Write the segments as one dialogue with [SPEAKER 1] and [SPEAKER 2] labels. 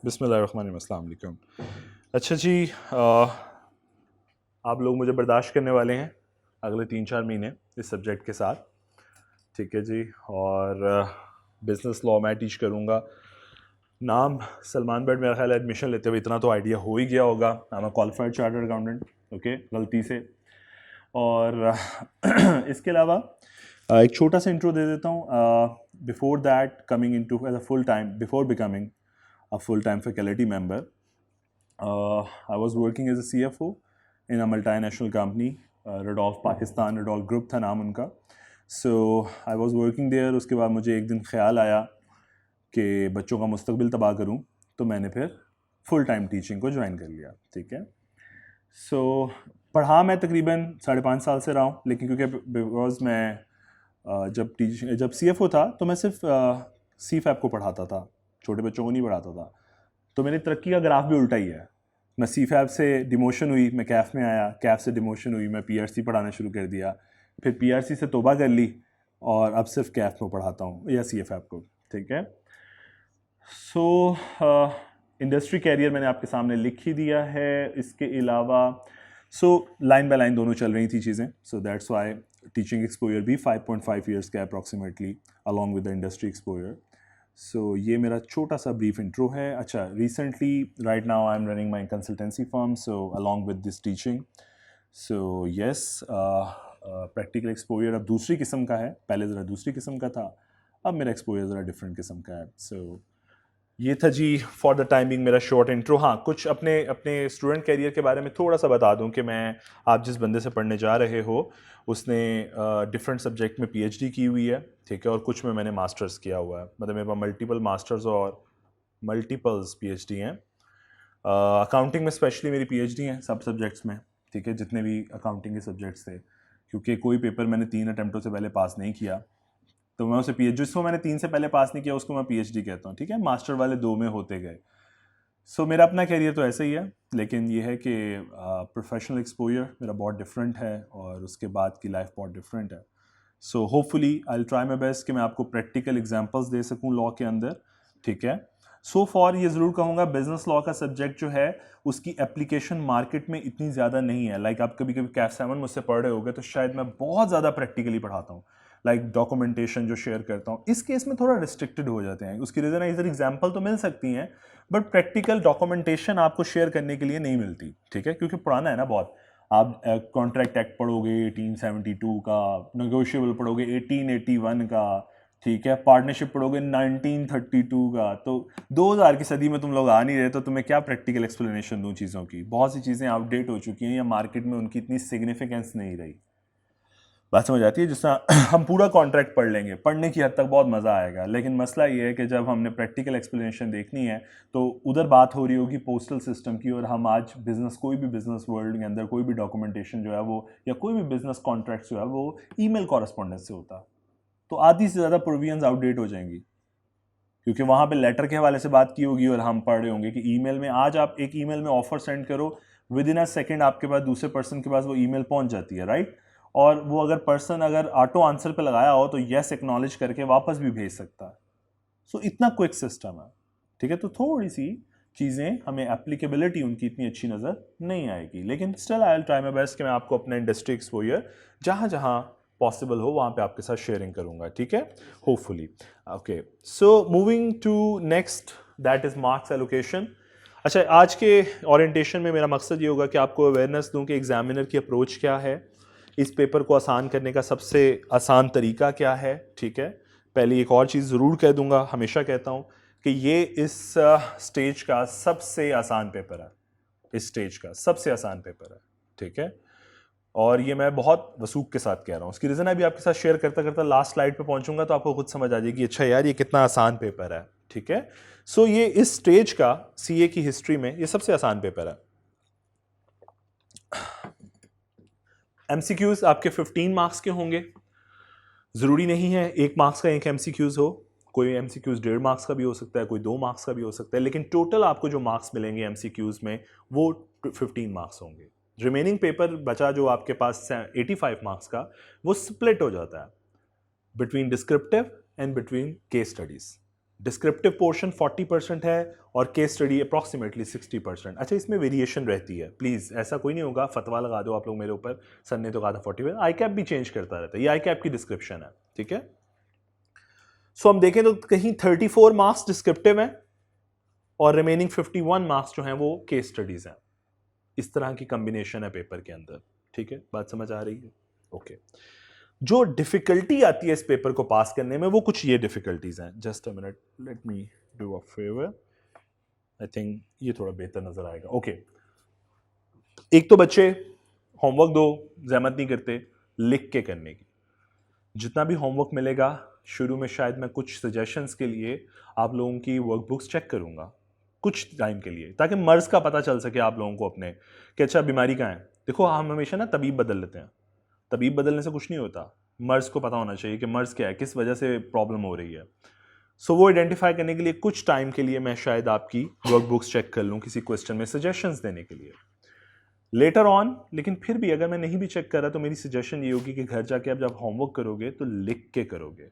[SPEAKER 1] बिस्मिल्लाहिर्रहमानिर्रहीम, अस्सलाम वालेकुम। अच्छा जी, आप लोग मुझे बर्दाश्त करने वाले हैं अगले 3-4 महीने इस सब्जेक्ट के साथ, ठीक है जी। और बिज़नेस लॉ मैं टीच करूँगा। नाम सलमान बट, मेरा ख्याल है एडमिशन लेते हुए इतना तो आइडिया हो ही गया होगा। I am a qualified chartered accountant, okay, गलती से। और इसके अलावा एक छोटा सा इंट्रो दे देता हूँ। Before that coming into as a full time, before becoming a full-time faculty member. I was working as a CFO in a multinational company, Rodolph Pakistan, Rodolph Group था नाम उनका। So I was working there। उसके बाद मुझे एक दिन ख्याल आया कि बच्चों का मुस्तकबिल तबाह करूं, तो मैंने फिर फुल टाइम टीचिंग को ज्वाइन कर लिया, ठीक है। So पढ़ा मैं तकरीबन 5.5 साल से रहा हूँ, लेकिन क्योंकि बिकॉज मैं जब CFO था तो मैं सिर्फ CFAP को पढ़ाता था, छोटे बच्चों को नहीं पढ़ाता था। तो मेरी तरक्की का ग्राफ भी उल्टा ही है। मैं CFAP से डिमोशन हुई, मैं कैफ में आया, कैफ से डिमोशन हुई, मैं PRC पढ़ाना शुरू कर दिया, फिर PRC से तौबा कर ली और अब सिर्फ कैफ में पढ़ाता हूँ या CFAP को, ठीक है। सो इंडस्ट्री कैरियर मैंने आपके सामने लिख ही दिया है। इसके अलावा लाइन बाय लाइन दोनों चल रही थी चीज़ें। So that's why teaching exposure भी 5.5 ईयर्स का approximately along with the industry exposure. So ये मेरा छोटा सा ब्रीफ इंट्रो है। अच्छा, recently right now I am running my consultancy firm, so along with this teaching. So yes, practical exposure अब दूसरी किस्म का है, पहले ज़रा दूसरी किस्म का था, अब मेरा एक्सपोजर ज़रा डिफरेंट किस्म का है। सो ये था जी फॉर द टाइमिंग मेरा शॉर्ट इंट्रो। हाँ, कुछ अपने अपने स्टूडेंट कैरियर के बारे में थोड़ा सा बता दूं कि मैं, आप जिस बंदे से पढ़ने जा रहे हो उसने डिफरेंट सब्जेक्ट में PhD की हुई है, ठीक है, और कुछ में मैंने मास्टर्स किया हुआ है। मतलब मेरे पास मल्टीपल मास्टर्स और मल्टीपल्स PhD हैं। अकाउंटिंग में स्पेशली मेरी PhD हैं सब सब्जेक्ट्स में, ठीक है, जितने भी अकाउंटिंग के सब्जेक्ट्स थे, क्योंकि कोई पेपर मैंने 3 अटैम्प्टों से पहले पास नहीं किया, तो मैं उसे जिसको मैंने 3 से पहले पास नहीं किया उसको मैं PhD कहता हूँ, ठीक है। मास्टर वाले 2 में होते गए। सो मेरा अपना कैरियर तो ऐसा ही है, लेकिन ये है कि प्रोफेशनल एक्सपोजर मेरा बहुत डिफरेंट है और उसके बाद की लाइफ बहुत डिफरेंट है। So hopefully I will try my best कि मैं आपको प्रैक्टिकल एग्जांपल्स दे सकूं लॉ के अंदर, ठीक है। सो फॉर ये ज़रूर कहूँगा, बिजनेस लॉ का सब्जेक्ट जो है उसकी एप्लीकेशन मार्केट में इतनी ज़्यादा नहीं है। लाइक आप कभी कभी कैफ 7 मुझसे पढ़ रहे होगे तो शायद मैं बहुत ज़्यादा प्रैक्टिकली पढ़ाता हूँ, लाइक डॉक्यूमेंटेशन जो शेयर करता हूँ, इस केस में थोड़ा रिस्ट्रिक्टेड हो जाते हैं। उसकी रीज़न है, इधर एग्जाम्पल तो मिल सकती हैं बट प्रैक्टिकल डॉक्यूमेंटेशन आपको शेयर करने के लिए नहीं मिलती, ठीक है, क्योंकि पुराना है ना बहुत। आप कॉन्ट्रैक्ट एक्ट पढ़ोगे 1872 का, नेगोशिएबल पढ़ोगे 1881 का, ठीक है, पार्टनरशिप पढ़ोगे 1932 का। तो 2000 की सदी में तुम लोग आ नहीं रहे, तो तुम्हें क्या प्रैक्टिकल एक्सप्लेनेशन दूं चीज़ों की। बहुत सी चीज़ें आउटडेट हो चुकी हैं या मार्केट में उनकी इतनी सिग्निफिकेंस नहीं रही। बात समझ आती है। जिस तरह हम पूरा कॉन्ट्रैक्ट पढ़ लेंगे, पढ़ने की हद तक बहुत मज़ा आएगा, लेकिन मसला ये है कि जब हमने प्रैक्टिकल एक्सप्लेनेशन देखनी है तो उधर बात हो रही होगी पोस्टल सिस्टम की, और हम आज बिजनेस, कोई भी बिजनेस वर्ल्ड के अंदर कोई भी डॉक्यूमेंटेशन जो है वो, या कोई भी बिजनेस कॉन्ट्रैक्ट जो है वो ईमेल कॉरेस्पॉन्डेंस से होता, तो आधी से ज़्यादा प्रोविजंस आउटडेट हो जाएंगी, क्योंकि वहाँ पे लेटर के हवाले से बात की होगी और हम पढ़ रहे होंगे कि ईमेल में, आज आप एक ईमेल में ऑफर सेंड करो, विद इन अ सेकेंड आपके पास दूसरे पर्सन के पास वो ईमेल पहुंच जाती है, राइट। और वो अगर पर्सन अगर ऑटो आंसर पे लगाया हो तो यस एक्नॉलेज करके वापस भी भेज सकता है। सो इतना क्विक सिस्टम है, ठीक है। तो थोड़ी सी चीज़ें हमें एप्लीकेबिलिटी उनकी इतनी अच्छी नज़र नहीं आएगी, लेकिन still I will try my best कि मैं आपको अपना इंडस्ट्री एक्सपोजर जहाँ जहाँ पॉसिबल हो वहाँ पे आपके साथ शेयरिंग करूँगा, ठीक है, hopefully. Okay, so moving to next, that is marks allocation. अच्छा, आज के ओरिएंटेशन में मेरा मकसद ये होगा कि आपको अवेयरनेस दूं कि एग्जामिनर की अप्रोच क्या है, इस पेपर को आसान करने का सबसे आसान तरीका क्या है, ठीक है। पहले एक और चीज़ ज़रूर कह दूंगा, हमेशा कहता हूँ कि ये इस स्टेज का सबसे आसान पेपर है, इस स्टेज का सबसे आसान पेपर है, ठीक है। और ये मैं बहुत वसूख के साथ कह रहा हूँ। उसकी रीज़न अभी आपके साथ शेयर करता करता लास्ट स्लाइड पे पहुंचूंगा तो आपको खुद समझ आ जाएगी, अच्छा यार ये कितना आसान पेपर है, ठीक है। सो ये इस स्टेज का CA की हिस्ट्री में ये सबसे आसान पेपर है। MCQs आपके 15 मार्क्स के होंगे, ज़रूरी नहीं है 1 मार्क्स का एक MCQs हो, कोई MCQs 1.5 मार्क्स का भी हो सकता है, कोई 2 मार्क्स का भी हो सकता है, लेकिन टोटल आपको जो मार्क्स मिलेंगे MCQs में वो 15 मार्क्स होंगे। रिमेनिंग पेपर बचा जो आपके पास 85 मार्क्स का, वो स्प्लिट हो जाता है between descriptive and between case studies, descriptive portion 40% है और केस स्टडी अप्रॉक्सीमेटली 60%। अच्छा, इसमें वेरिएशन रहती है, प्लीज़ ऐसा कोई नहीं होगा फतवा लगा दो आप लोग मेरे ऊपर, सर ने तो कहा था 40%, आई कैप भी चेंज करता रहता है, ये आई कैप की डिस्क्रिप्शन है, ठीक है। सो हम देखें तो कहीं 34 मार्क्स डिस्क्रिप्टिव हैं और रिमेनिंग 51 मार्क्स जो हैं वो केस स्टडीज हैं। इस तरह की कॉम्बिनेशन है पेपर के अंदर, ठीक है, बात समझ आ रही है? ओके। जो डिफिकल्टी आती है इस पेपर को पास करने में वो कुछ ये डिफिकल्टीज हैं। Just a minute, let me do a favour, I think ये थोड़ा बेहतर नजर आएगा। ओके, एक तो बच्चे होमवर्क दो, जहमत नहीं करते लिख के करने की। जितना भी होमवर्क मिलेगा शुरू में शायद मैं कुछ सजेशंस के लिए आप लोगों की वर्कबुक्स चेक करूंगा कुछ टाइम के लिए, ताकि मर्ज का पता चल सके आप लोगों को अपने कि अच्छा बीमारी कहाँ है। देखो हम हमेशा ना तबीब बदल लेते हैं, तबीब बदलने से कुछ नहीं होता, मर्ज को पता होना चाहिए कि मर्ज क्या है, किस वजह से प्रॉब्लम हो रही है। सो वो आइडेंटिफाई करने के लिए कुछ टाइम के लिए मैं शायद आपकी वर्कबुक्स चेक कर लूँ किसी क्वेश्चन में सजेशंस देने के लिए लेटर ऑन। लेकिन फिर भी अगर मैं नहीं भी चेक कर रहा तो मेरी सजेशन ये होगी कि घर जाके आप जब होमवर्क करोगे तो लिख के करोगे।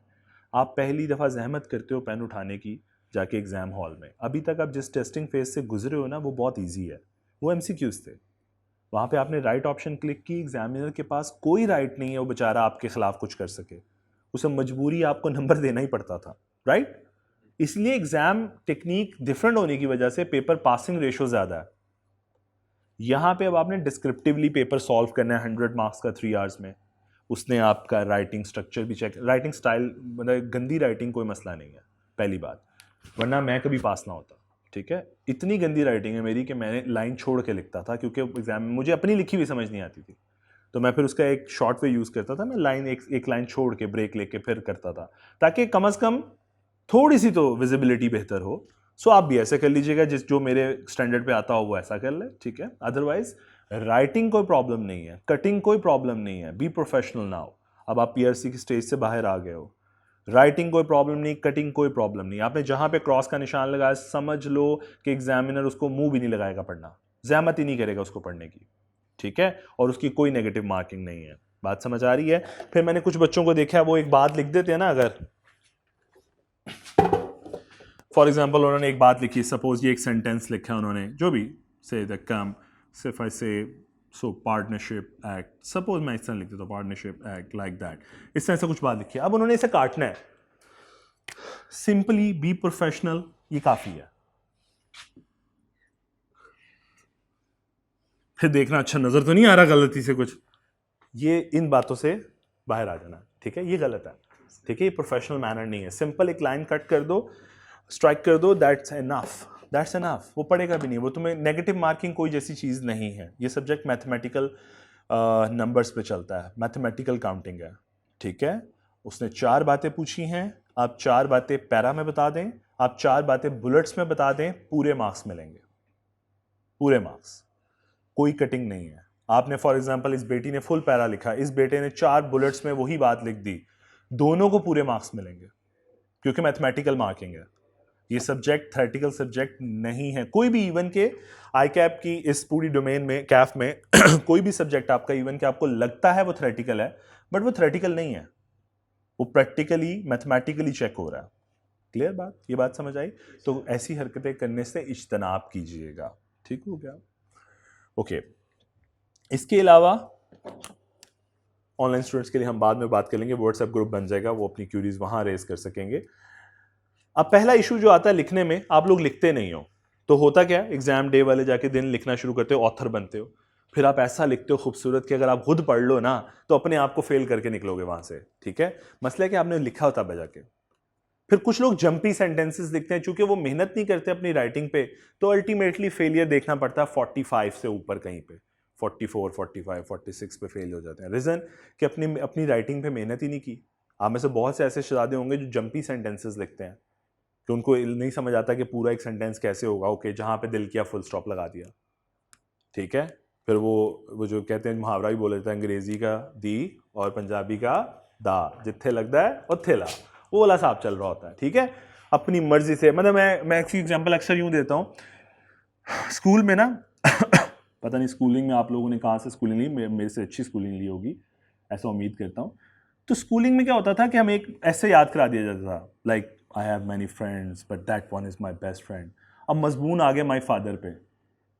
[SPEAKER 1] आप पहली दफ़ा जहमत करते हो पेन उठाने की जाके एग्ज़ाम हॉल में, अभी तक आप जिस टेस्टिंग फेज से गुजरे हो ना वो बहुत ईजी है, वो MCQs थे। वहाँ पे आपने राइट ऑप्शन क्लिक की, एग्जामिनर के पास कोई राइट नहीं है वो बेचारा आपके खिलाफ कुछ कर सके, उसे मजबूरी आपको नंबर देना ही पड़ता था, राइट। इसलिए एग्जाम टेक्निक डिफरेंट होने की वजह से पेपर पासिंग रेशो ज़्यादा है। यहाँ पे अब आपने डिस्क्रिप्टिवली पेपर सॉल्व करना है 100 मार्क्स का 3 आवर्स में। उसने आपका राइटिंग स्ट्रक्चर भी चेक, राइटिंग स्टाइल मतलब गंदी राइटिंग कोई मसला नहीं है पहली बात, वरना मैं कभी पास ना होता, ठीक है। इतनी गंदी राइटिंग है मेरी कि मैंने लाइन छोड़ के लिखता था क्योंकि एग्जाम में मुझे अपनी लिखी हुई समझ नहीं आती थी, तो मैं फिर उसका एक शॉर्ट वे यूज़ करता था, मैं लाइन एक लाइन छोड़ के ब्रेक लेके फिर करता था ताकि कम से कम थोड़ी सी तो विजिबिलिटी बेहतर हो। सो आप भी ऐसे कर लीजिएगा, जिस जो मेरे स्टैंडर्ड पे आता हो वो ऐसा कर ले, ठीक है। अदरवाइज राइटिंग कोई प्रॉब्लम नहीं है, कटिंग कोई प्रॉब्लम नहीं है, बी प्रोफेशनल नाउ। अब आप PRC की स्टेज से बाहर आ गए हो, राइटिंग कोई प्रॉब्लम नहीं, कटिंग कोई प्रॉब्लम नहीं। आपने जहां पे क्रॉस का निशान लगाया समझ लो कि एग्जामिनर उसको मुंह भी नहीं लगाएगा पढ़ना, जहमत ही नहीं करेगा उसको पढ़ने की, ठीक है, और उसकी कोई नेगेटिव मार्किंग नहीं है। बात समझ आ रही है? फिर मैंने कुछ बच्चों को देखा वो एक बात लिख देते हैं ना, अगर फॉर एग्जाम्पल उन्होंने एक बात लिखी, सपोज ये एक सेंटेंस लिखा है उन्होंने, जो भी से द कम सिर्फ ऐसे सो पार्टनरशिप एक्ट, सपोज मैं इस तरह लिख देता हूँ पार्टनरशिप एक्ट लाइक दैट, इस तरह से कुछ बात लिखी है। अब उन्होंने इसे काटना है, सिंपली बी प्रोफेशनल, ये काफी है। फिर देखना अच्छा नजर तो नहीं आ रहा गलती से कुछ, ये इन बातों से बाहर आ जाना, ठीक है, ये गलत है, ठीक है, ये प्रोफेशनल मैनर नहीं है। सिंपल एक लाइन कट कर दो, स्ट्राइक कर दो, दैट्स एनफ, दैट्स एनफ। वो पढ़ेगा भी नहीं, वो तुम्हें नेगेटिव मार्किंग कोई जैसी चीज़ नहीं है। ये सब्जेक्ट मैथमेटिकल नंबर्स पे चलता है, मैथमेटिकल काउंटिंग है, ठीक है। उसने 4 बातें पूछी हैं, आप 4 बातें पैरा में बता दें, आप 4 बातें बुलेट्स में बता दें, पूरे मार्क्स मिलेंगे, पूरे मार्क्स, कोई कटिंग नहीं है। आपने फॉर एग्जांपल इस बेटी ने फुल पैरा लिखा, इस बेटे ने 4 बुलेट्स में वही बात लिख दी, दोनों को पूरे मार्क्स मिलेंगे क्योंकि मैथमेटिकल मार्किंग है। ये सब्जेक्ट थ्योरेटिकल सब्जेक्ट नहीं है। कोई भी इवन के आई कैप की इस पूरी डोमेन में, कैफ में कोई भी सब्जेक्ट आपका इवन के आपको लगता है वो थ्योरेटिकल है, बट वो थ्योरेटिकल नहीं है, वो प्रैक्टिकली मैथमेटिकली चेक हो रहा है। क्लियर बात? ये बात समझ आई? तो ऐसी हरकतें करने से इज्तनाब कीजिएगा, ठीक हो गया? ओके। इसके अलावा ऑनलाइन स्टूडेंट्स के लिए हम बाद में बात कर लेंगे, व्हाट्सएप ग्रुप बन जाएगा, वो अपनी क्यूरीज वहां रेज कर सकेंगे। अब पहला इशू जो आता है लिखने में, आप लोग लिखते नहीं हो, तो होता क्या, एग्जाम डे वाले जाके दिन लिखना शुरू करते हो, ऑथर बनते हो, फिर आप ऐसा लिखते हो खूबसूरत कि अगर आप खुद पढ़ लो ना तो अपने आप को फेल करके निकलोगे वहां से, ठीक है। मसला है कि आपने लिखा होता है जाके। फिर कुछ लोग जंपी सेंटेंसेस लिखते हैं, चूंकि वो मेहनत नहीं करते अपनी राइटिंग पे, तो अल्टीमेटली फेलियर देखना पड़ता है 45 से ऊपर, कहीं पे 44, 45, 46 पे फेल हो जाते हैं। रीजन कि अपनी राइटिंग पे मेहनत ही नहीं की। आप में से बहुत से ऐसे शहजादे होंगे जो जंपी सेंटेंसेस लिखते हैं कि उनको नहीं समझ आता कि पूरा एक सेंटेंस कैसे होगा। ओके, जहां पे दिल किया फुल स्टॉप लगा दिया, ठीक है। फिर वो जो कहते हैं मुहावरा भी बोला जाता है, अंग्रेजी का दी और पंजाबी का दा, जिथे लगता है उत्थे ला, वो वाला साहब चल रहा होता है, ठीक है। अपनी मर्जी से, मतलब मैं एक एग्जाम्पल अक्सर यूं देता हूँ, स्कूल में ना पता नहीं स्कूलिंग में आप लोगों ने कहाँ से स्कूलिंग ली, मेरे से अच्छी स्कूलिंग ली होगी ऐसा उम्मीद करता हूँ। तो स्कूलिंग में क्या होता था कि हमें एक ऐसे याद करा दिया जाता था, like I have many friends but that one is my best friend. अब मजबून आ गया माई फादर पे,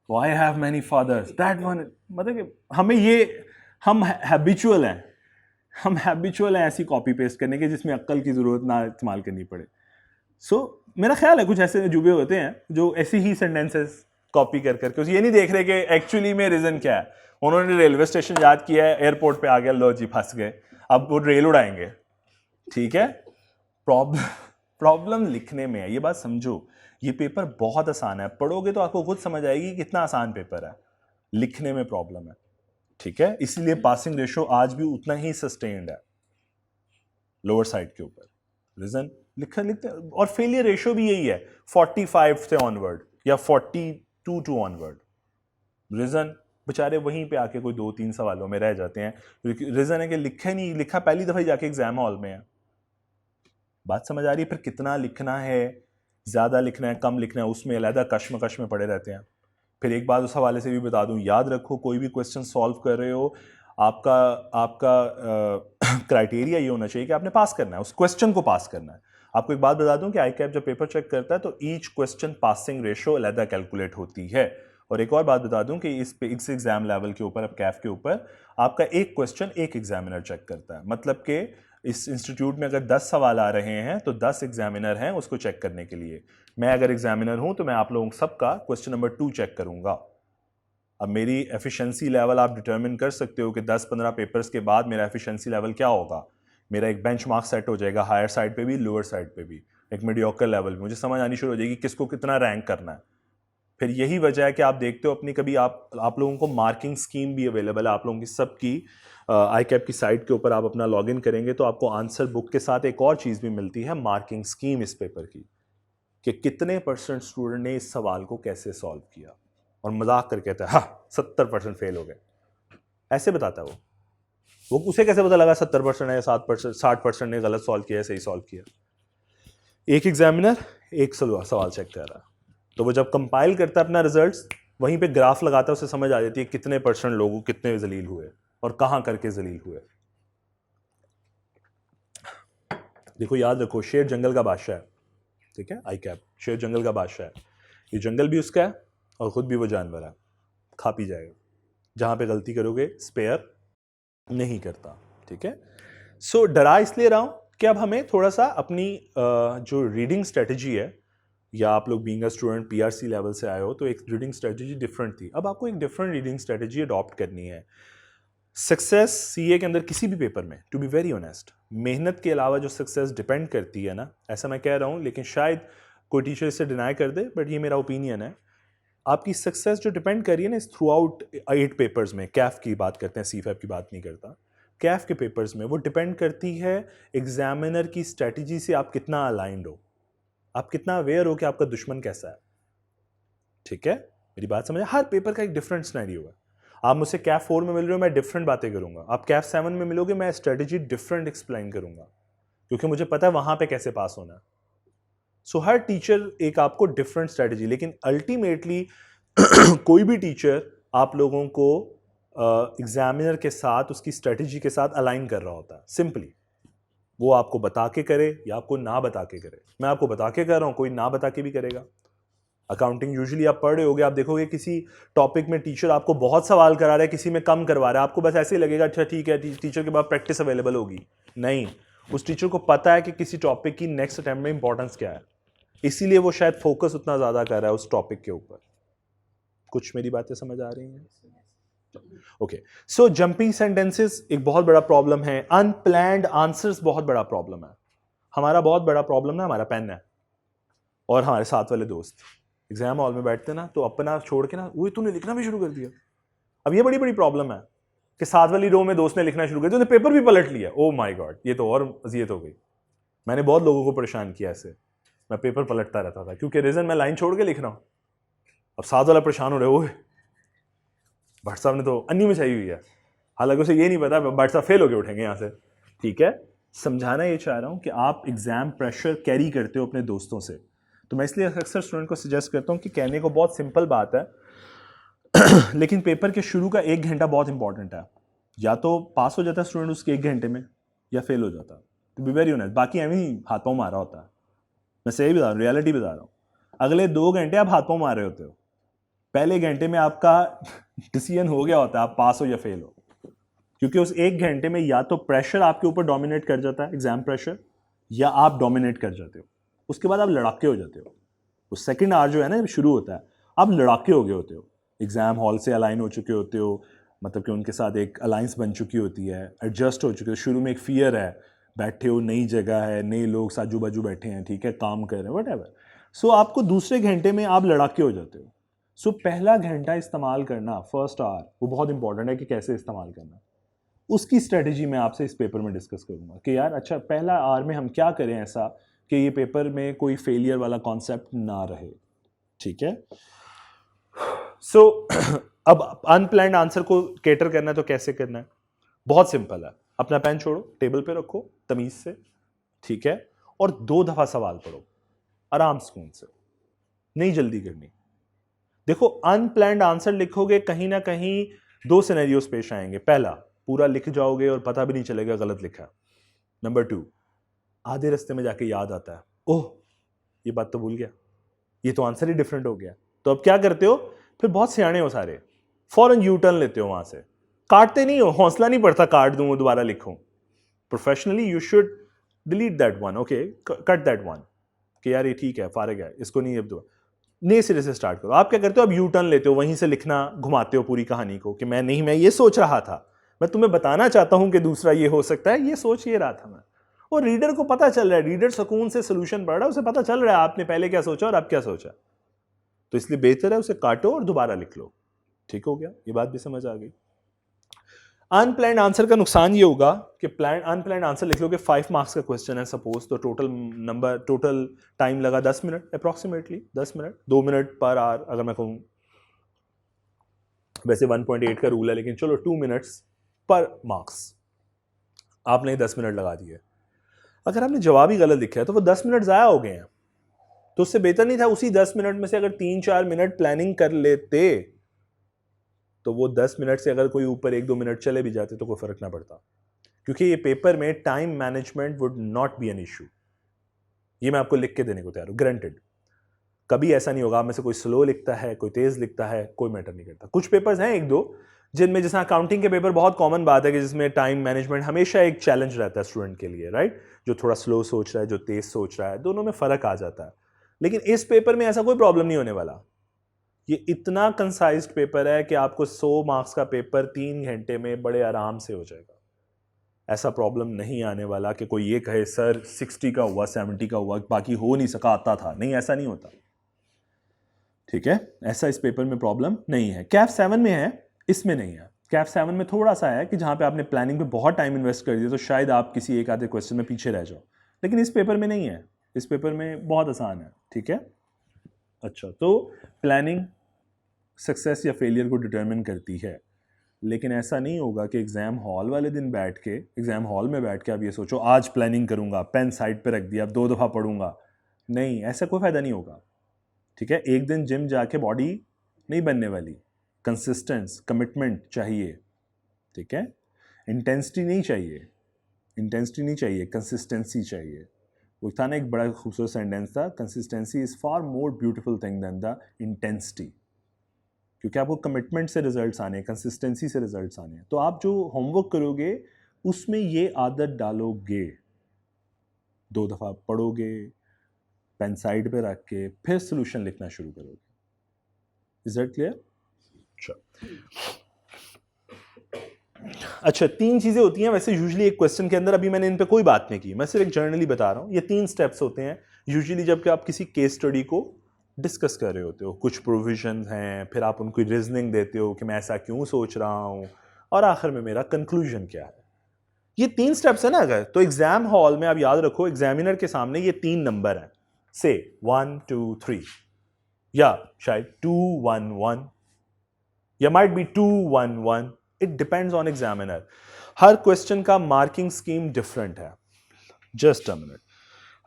[SPEAKER 1] I have many fathers that one, मतलब कि हमें ये, हम हैबिचुअल हैं, हम हैबिचुअल हैं ऐसी कॉपी पेस्ट करने के जिसमें अक्ल की ज़रूरत ना इस्तेमाल करनी पड़े। सो मेरा ख्याल है कुछ ऐसे अजूबे होते हैं जो ऐसी ही सेंटेंसेस कॉपी कर करके ये नहीं देख रहे कि एक्चुअली में रीज़न क्या है। उन्होंने रेलवे स्टेशन याद किया है, एयरपोर्ट पे आ गया, लो जी फंस गए, अब वो रेल उड़ाएंगे। ठीक है, प्रॉब्लम लिखने में है, ये बात समझो। ये पेपर बहुत आसान है, पढ़ोगे तो आपको खुद समझ आएगी कितना आसान पेपर है, लिखने में प्रॉब्लम है। ठीक है, इसीलिए पासिंग रेशो आज भी उतना ही सस्टेन्ड है लोअर साइड के ऊपर। रीजन लिखते और फेलियर रेशो भी यही है 45 से ऑनवर्ड या 42 टू ऑनवर्ड। रीजन बेचारे वहीं पे आके कोई 2-3 सवालों में रह जाते हैं। रीजन है कि लिखा पहली दफा ही जाके एग्जाम हॉल में है। बात समझ आ रही है? फिर कितना लिखना है, ज्यादा लिखना है, कम लिखना है, उसमें अलहदा कश्मकश में पड़े रहते हैं। फिर एक बात उस हवाले से भी बता दूं, याद रखो कोई भी क्वेश्चन सॉल्व कर रहे हो, आपका क्राइटेरिया ये होना चाहिए कि आपने पास करना है, उस क्वेश्चन को पास करना है। आपको एक बात बता दूं कि ICAP जब पेपर चेक करता है तो ईच क्वेश्चन पासिंग रेशो अलहदा कैलकुलेट होती है। और एक और बात बता दूं कि इस एग्जाम लेवल के ऊपर, अब कैफ के ऊपर, आपका एक क्वेश्चन एक एग्जामिनर चेक करता है। मतलब कि इस इंस्टीट्यूट में अगर 10 सवाल आ रहे हैं तो 10 एग्जामिनर हैं उसको चेक करने के लिए। मैं अगर एग्जामिनर हूं तो मैं आप लोगों सबका क्वेश्चन नंबर 2 चेक करूंगा। अब मेरी एफिशिएंसी लेवल आप डिटरमिन कर सकते हो कि 10-15 पेपर्स के बाद मेरा एफिशिएंसी लेवल क्या होगा। मेरा एक बेंचमार्क सेट हो जाएगा, हायर साइड पे भी, लोअर साइड पे भी, एक मीडियोकर लेवल में। मुझे समझ आनी शुरू हो जाएगी किसको कितना रैंक करना है। फिर यही वजह है कि आप देखते हो अपनी कभी आप लोगों को मार्किंग स्कीम भी अवेलेबल है आप लोगों की सबकी ICAP की साइट के ऊपर। आप अपना लॉगिन करेंगे तो आपको आंसर बुक के साथ एक और चीज़ भी मिलती है, मार्किंग स्कीम इस पेपर की, कि कितने % स्टूडेंट ने इस सवाल को कैसे सॉल्व किया। और मजाक करके कहता है हाँ 70% फेल हो गए, ऐसे बताता है वो उसे कैसे पता लगा 70% है या 60% ने गलत सॉल्व किया है, सही सॉल्व किया। एक एग्जामिनर एक सवाल चेक कर रहा है, तो वो जब कंपाइल करता है अपना रिजल्ट्स, वहीं पे ग्राफ लगाता है, उसे समझ आ जाती है कितने % लोगों कितने जलील हुए और कहां करके जलील हुए। देखो याद रखो, शेर जंगल का बादशाह है। ठीक है, ICAP शेर जंगल का बादशाह है, ये जंगल भी उसका है और खुद भी वो जानवर है, खा पी जाएगा। जहां पे गलती करोगे स्पेयर नहीं करता। ठीक है, सो डरा इसलिए रहा हूं कि अब हमें थोड़ा सा अपनी जो रीडिंग स्ट्रेटजी है, या आप लोग being a student PRC level से आए हो तो एक रीडिंग स्ट्रेटजी डिफरेंट थी, अब आपको एक डिफरेंट रीडिंग स्ट्रेटजी अडॉप्ट करनी है। सक्सेस CA के अंदर किसी भी पेपर में, टू बी वेरी ऑनेस्ट, मेहनत के अलावा जो सक्सेस डिपेंड करती है ना, ऐसा मैं कह रहा हूँ, लेकिन शायद कोई टीचर इसे डिनाई कर दे, बट ये मेरा ओपिनियन है, आपकी सक्सेस जो डिपेंड कर रही है ना इस थ्रू आउट 8 पेपर्स में, कैफ की बात करते हैं, CFAP की बात नहीं करता, कैफ के पेपर्स में, वो डिपेंड करती है एग्जामिनर की स्ट्रेटजी से। आप कितना अलाइंड हो, आप कितना अवेयर हो कि आपका दुश्मन कैसा है। ठीक है, मेरी बात समझे? हर पेपर का एक डिफरेंट सिनेरियो है। आप मुझसे कैफ 4 में मिल रहे हो, मैं डिफरेंट बातें करूंगा। आप कैफ 7 में मिलोगे, मैं स्ट्रेटजी डिफरेंट एक्सप्लेन करूंगा, क्योंकि मुझे पता है वहां पे कैसे पास होना है। सो हर टीचर एक आपको डिफरेंट स्ट्रेटजी, लेकिन अल्टीमेटली कोई भी टीचर आप लोगों को एग्जामिनर के साथ, उसकी स्ट्रेटजी के साथ अलाइन कर रहा होता है। सिंपली वो आपको बता के करे या आपको ना बता के करे। मैं आपको बता के कर रहा हूं, कोई ना बता के भी करेगा। अकाउंटिंग यूजुअली आप पढ़ रहे होगे, आप देखोगे किसी टॉपिक में टीचर आपको बहुत सवाल करा रहा है, किसी में कम करवा रहा है, आपको बस ऐसे ही लगेगा अच्छा ठीक है, टीचर के बाद प्रैक्टिस अवेलेबल होगी। नहीं, उस टीचर को पता है कि किसी टॉपिक की नेक्स्ट अटेम्प्ट में इंपॉर्टेंस क्या है, इसीलिए वो शायद फोकस उतना ज़्यादा कर रहा है उस टॉपिक के ऊपर। कुछ मेरी बातें समझ आ रही हैं? ओके, सो जंपिंग सेंटेंसेस एक बहुत बड़ा प्रॉब्लम है। अनप्लैन्ड आंसर्स बहुत बड़ा प्रॉब्लम है। हमारा बहुत बड़ा प्रॉब्लम ना हमारा पेन है और हमारे साथ वाले दोस्त। एग्जाम हॉल में बैठते ना तो अपना छोड़ के ना, वो तूने लिखना भी शुरू कर दिया। अब ये बड़ी बड़ी प्रॉब्लम है कि साथ वाली रो में दोस्त ने लिखना शुरू कर दिया, तो पेपर भी पलट लिया। ओ माय गॉड, ये तो और अजियत हो गई। मैंने बहुत लोगों को परेशान किया ऐसे, मैं पेपर पलटता रहता था, क्योंकि रीजन मैं लाइन छोड़ के लिख रहा हूं। अब साथ वाला परेशान हो रहे हो, भट्ट साहब ने तो अन्नी मचाई हुई है, हालांकि उसे ये नहीं पता भट्ट साहब फेल होके उठेंगे यहाँ से। ठीक है, समझाना ये चाह रहा हूँ कि आप एग्जाम प्रेशर कैरी करते हो अपने दोस्तों से, तो मैं इसलिए अक्सर स्टूडेंट को सजेस्ट करता हूँ कि कहने को बहुत सिंपल बात है लेकिन पेपर के शुरू का 1 घंटा बहुत इंपॉर्टेंट है। या तो पास हो जाता है स्टूडेंट उसके 1 घंटे में, या फेल हो जाता है, टू बी वेरी ऑनेस्ट। बाकी एवं ही हाथ पाँव मारा होता है। मैं सही बता रहा हूँ, रियलिटी बता रहा हूँ। अगले 2 घंटे आप हाथ पाँव मार रहे होते हो, पहले घंटे में आपका डिसीजन हो गया होता है आप पास हो या फेल हो, क्योंकि उस 1 घंटे में या तो प्रेशर आपके ऊपर डोमिनेट कर जाता है, एग्जाम प्रेशर, या आप डोमिनेट कर जाते हो। उसके बाद आप लड़ाके हो जाते हो। उस सेकंड आवर जो है ना शुरू होता है, आप लड़ाके हो गए होते हो, एग्जाम हॉल से अलाइन हो चुके होते हो, मतलब कि उनके साथ एक अलाइंस बन चुकी होती है, एडजस्ट हो चुके हो। शुरू में एक फियर है, बैठे हो, नई जगह है, नए लोग साजू बाजू बैठे हैं, ठीक है, काम कर रहे हैं, वट एवर। सो आपको दूसरे घंटे में आप लड़ाके हो जाते हो। सो पहला घंटा इस्तेमाल करना, फर्स्ट आवर, वो बहुत इंपॉर्टेंट है कि कैसे इस्तेमाल करना। उसकी स्ट्रेटेजी मैं आपसे इस पेपर में डिस्कस करूंगा कि यार अच्छा पहला आवर में हम क्या करें ऐसा कि ये पेपर में कोई फेलियर वाला कॉन्सेप्ट ना रहे, ठीक है। सो अब अनप्लान्ड आंसर को केटर करना है तो कैसे करना है, बहुत सिंपल है। अपना पेन छोड़ो, टेबल पे रखो तमीज से, ठीक है, और 2 दफा सवाल पढ़ो आराम सुकून से, नहीं जल्दी करनी। देखो अनप्लान्ड आंसर लिखोगे कहीं ना कहीं 2 सिनेरियोस पेश आएंगे। पहला, पूरा लिख जाओगे और पता भी नहीं चलेगा गलत लिखा है। नंबर 2, आधे रास्ते में जाके याद आता है, ओह ये बात तो भूल गया, ये तो आंसर ही डिफरेंट हो गया। तो अब क्या करते हो, फिर बहुत सियाने हो सारे, फौरन यू टर्न लेते हो, वहां से काटते नहीं हो, हौसला नहीं पड़ता काट दूं दोबारा लिखूं। Professionally you should delete that one, okay, cut that one, कि यार ये ठीक है, फारग है, इसको नहीं, अब दो नए सिरे से स्टार्ट करो। आप क्या करते हो, अब यू टर्न लेते हो, वहीं से लिखना घुमाते हो पूरी कहानी को कि मैं नहीं, मैं ये सोच रहा था, मैं तुम्हें बताना चाहता हूं कि दूसरा ये हो सकता है, ये सोच ये रहा था मैं। और रीडर को पता चल रहा है, रीडर सुकून से सोल्यूशन पढ़ रहा है, उसे पता चल रहा है आपने पहले क्या सोचा और अब क्या सोचा। तो इसलिए बेहतर है उसे काटो और दोबारा लिख लो। ठीक हो गया, ये बात भी समझ आ गई। अनप्लान्ड आंसर का नुकसान ये होगा कि अनप्लान्ड आंसर लिख लो कि 5 मार्क्स का क्वेश्चन है सपोज, तो टोटल टाइम लगा 10 minute approximately, 10 minute, 2 minute per hour अगर मैं कहूँ, वैसे 1.8 का रूल है लेकिन चलो 2 मिनट्स पर मार्क्स, आपने 10 मिनट लगा दिए। अगर आपने जवाब ही गलत लिखा है तो वो 10 मिनट ज़ाया हो गए हैं। तो उससे बेहतर नहीं था उसी 10 मिनट में से अगर 3-4 मिनट प्लानिंग कर लेते, तो वो 10 मिनट से अगर कोई ऊपर 1-2 मिनट चले भी जाते तो कोई फर्क ना पड़ता, क्योंकि ये पेपर में time management would not be an issue. ये मैं आपको लिख के देने को तैयार हूं, ग्रांटेड। कभी ऐसा नहीं होगा आप में से कोई स्लो लिखता है, कोई तेज लिखता है, कोई मैटर नहीं करता। कुछ पेपर्स हैं 1-2 जिनमें, जैसे अकाउंटिंग के पेपर बहुत कॉमन बात है कि जिसमें टाइम मैनेजमेंट हमेशा एक चैलेंज रहता है स्टूडेंट के लिए, राइट। जो थोड़ा स्लो सोच रहा है, जो तेज सोच रहा है, दोनों में फर्क आ जाता है। लेकिन इस पेपर में ऐसा कोई प्रॉब्लम नहीं होने वाला। ये इतना कंसाइज्ड पेपर है कि आपको 100 मार्क्स का पेपर 3 घंटे में बड़े आराम से हो जाएगा। ऐसा प्रॉब्लम नहीं आने वाला कि कोई ये कहे सर 60 का हुआ, 70 का हुआ, बाकी हो नहीं सका, आता था नहीं, ऐसा नहीं होता, ठीक है। ऐसा इस पेपर में प्रॉब्लम नहीं है। कैफ 7 में है, इसमें नहीं है। कैफ 7 में थोड़ा सा है कि जहां पे आपने प्लानिंग पे बहुत टाइम इन्वेस्ट कर दिया तो शायद आप किसी एक आधे क्वेश्चन में पीछे रह जाओ, लेकिन इस पेपर में नहीं है। इस पेपर में बहुत आसान है, ठीक है। अच्छा, तो प्लानिंग सक्सेस या फेलियर को डिटरमिन करती है, लेकिन ऐसा नहीं होगा कि एग्जाम हॉल वाले दिन बैठ के, एग्जाम हॉल में बैठ के आप ये सोचो आज प्लानिंग करूंगा, पेन साइड पे रख दिया, अब 2 दफा पढ़ूंगा। नहीं, ऐसा कोई फायदा नहीं होगा, ठीक है। एक दिन जिम जाके बॉडी नहीं बनने वाली, कंसिस्टेंस, कमिटमेंट चाहिए, ठीक है। इंटेंसिटी नहीं चाहिए, इंटेंसिटी नहीं चाहिए, कंसिस्टेंसी चाहिए। वो था ना एक बड़ा खूबसूरत सेंटेंस था, consistency is far more beautiful thing than the intensity, क्योंकि आपको कमिटमेंट से रिजल्ट्स आने, कंसिस्टेंसी से रिजल्ट्स आने। तो आप जो होमवर्क करोगे उसमें ये आदत डालोगे, 2 दफा पढ़ोगे, पेन साइड पे रख के फिर सोल्यूशन लिखना शुरू करोगे। Is that clear? अच्छा, 3 चीजें होती हैं वैसे यूजुअली एक क्वेश्चन के अंदर, अभी मैंने इन पे कोई बात नहीं की, मैं सिर्फ एक जर्नली बता रहा हूं। ये 3 स्टेप्स होते हैं यूजुअली जबकि आप किसी केस स्टडी को डिस्कस कर रहे होते हो। कुछ प्रोविजन हैं, फिर आप उनको रीजनिंग देते हो कि मैं ऐसा क्यों सोच रहा हूं, और आखिर में मेरा कंक्लूजन क्या है। ये 3 स्टेप्स है ना, अगर तो एग्जाम हॉल में आप याद रखो एग्जामिनर के सामने ये 3 नंबर हैं, से 1 2 3, या शायद 2 1 1, या might be 2 1 1, it depends on examiner. Her question का मार्किंग स्कीम डिफरेंट है। जस्ट अ मिनट,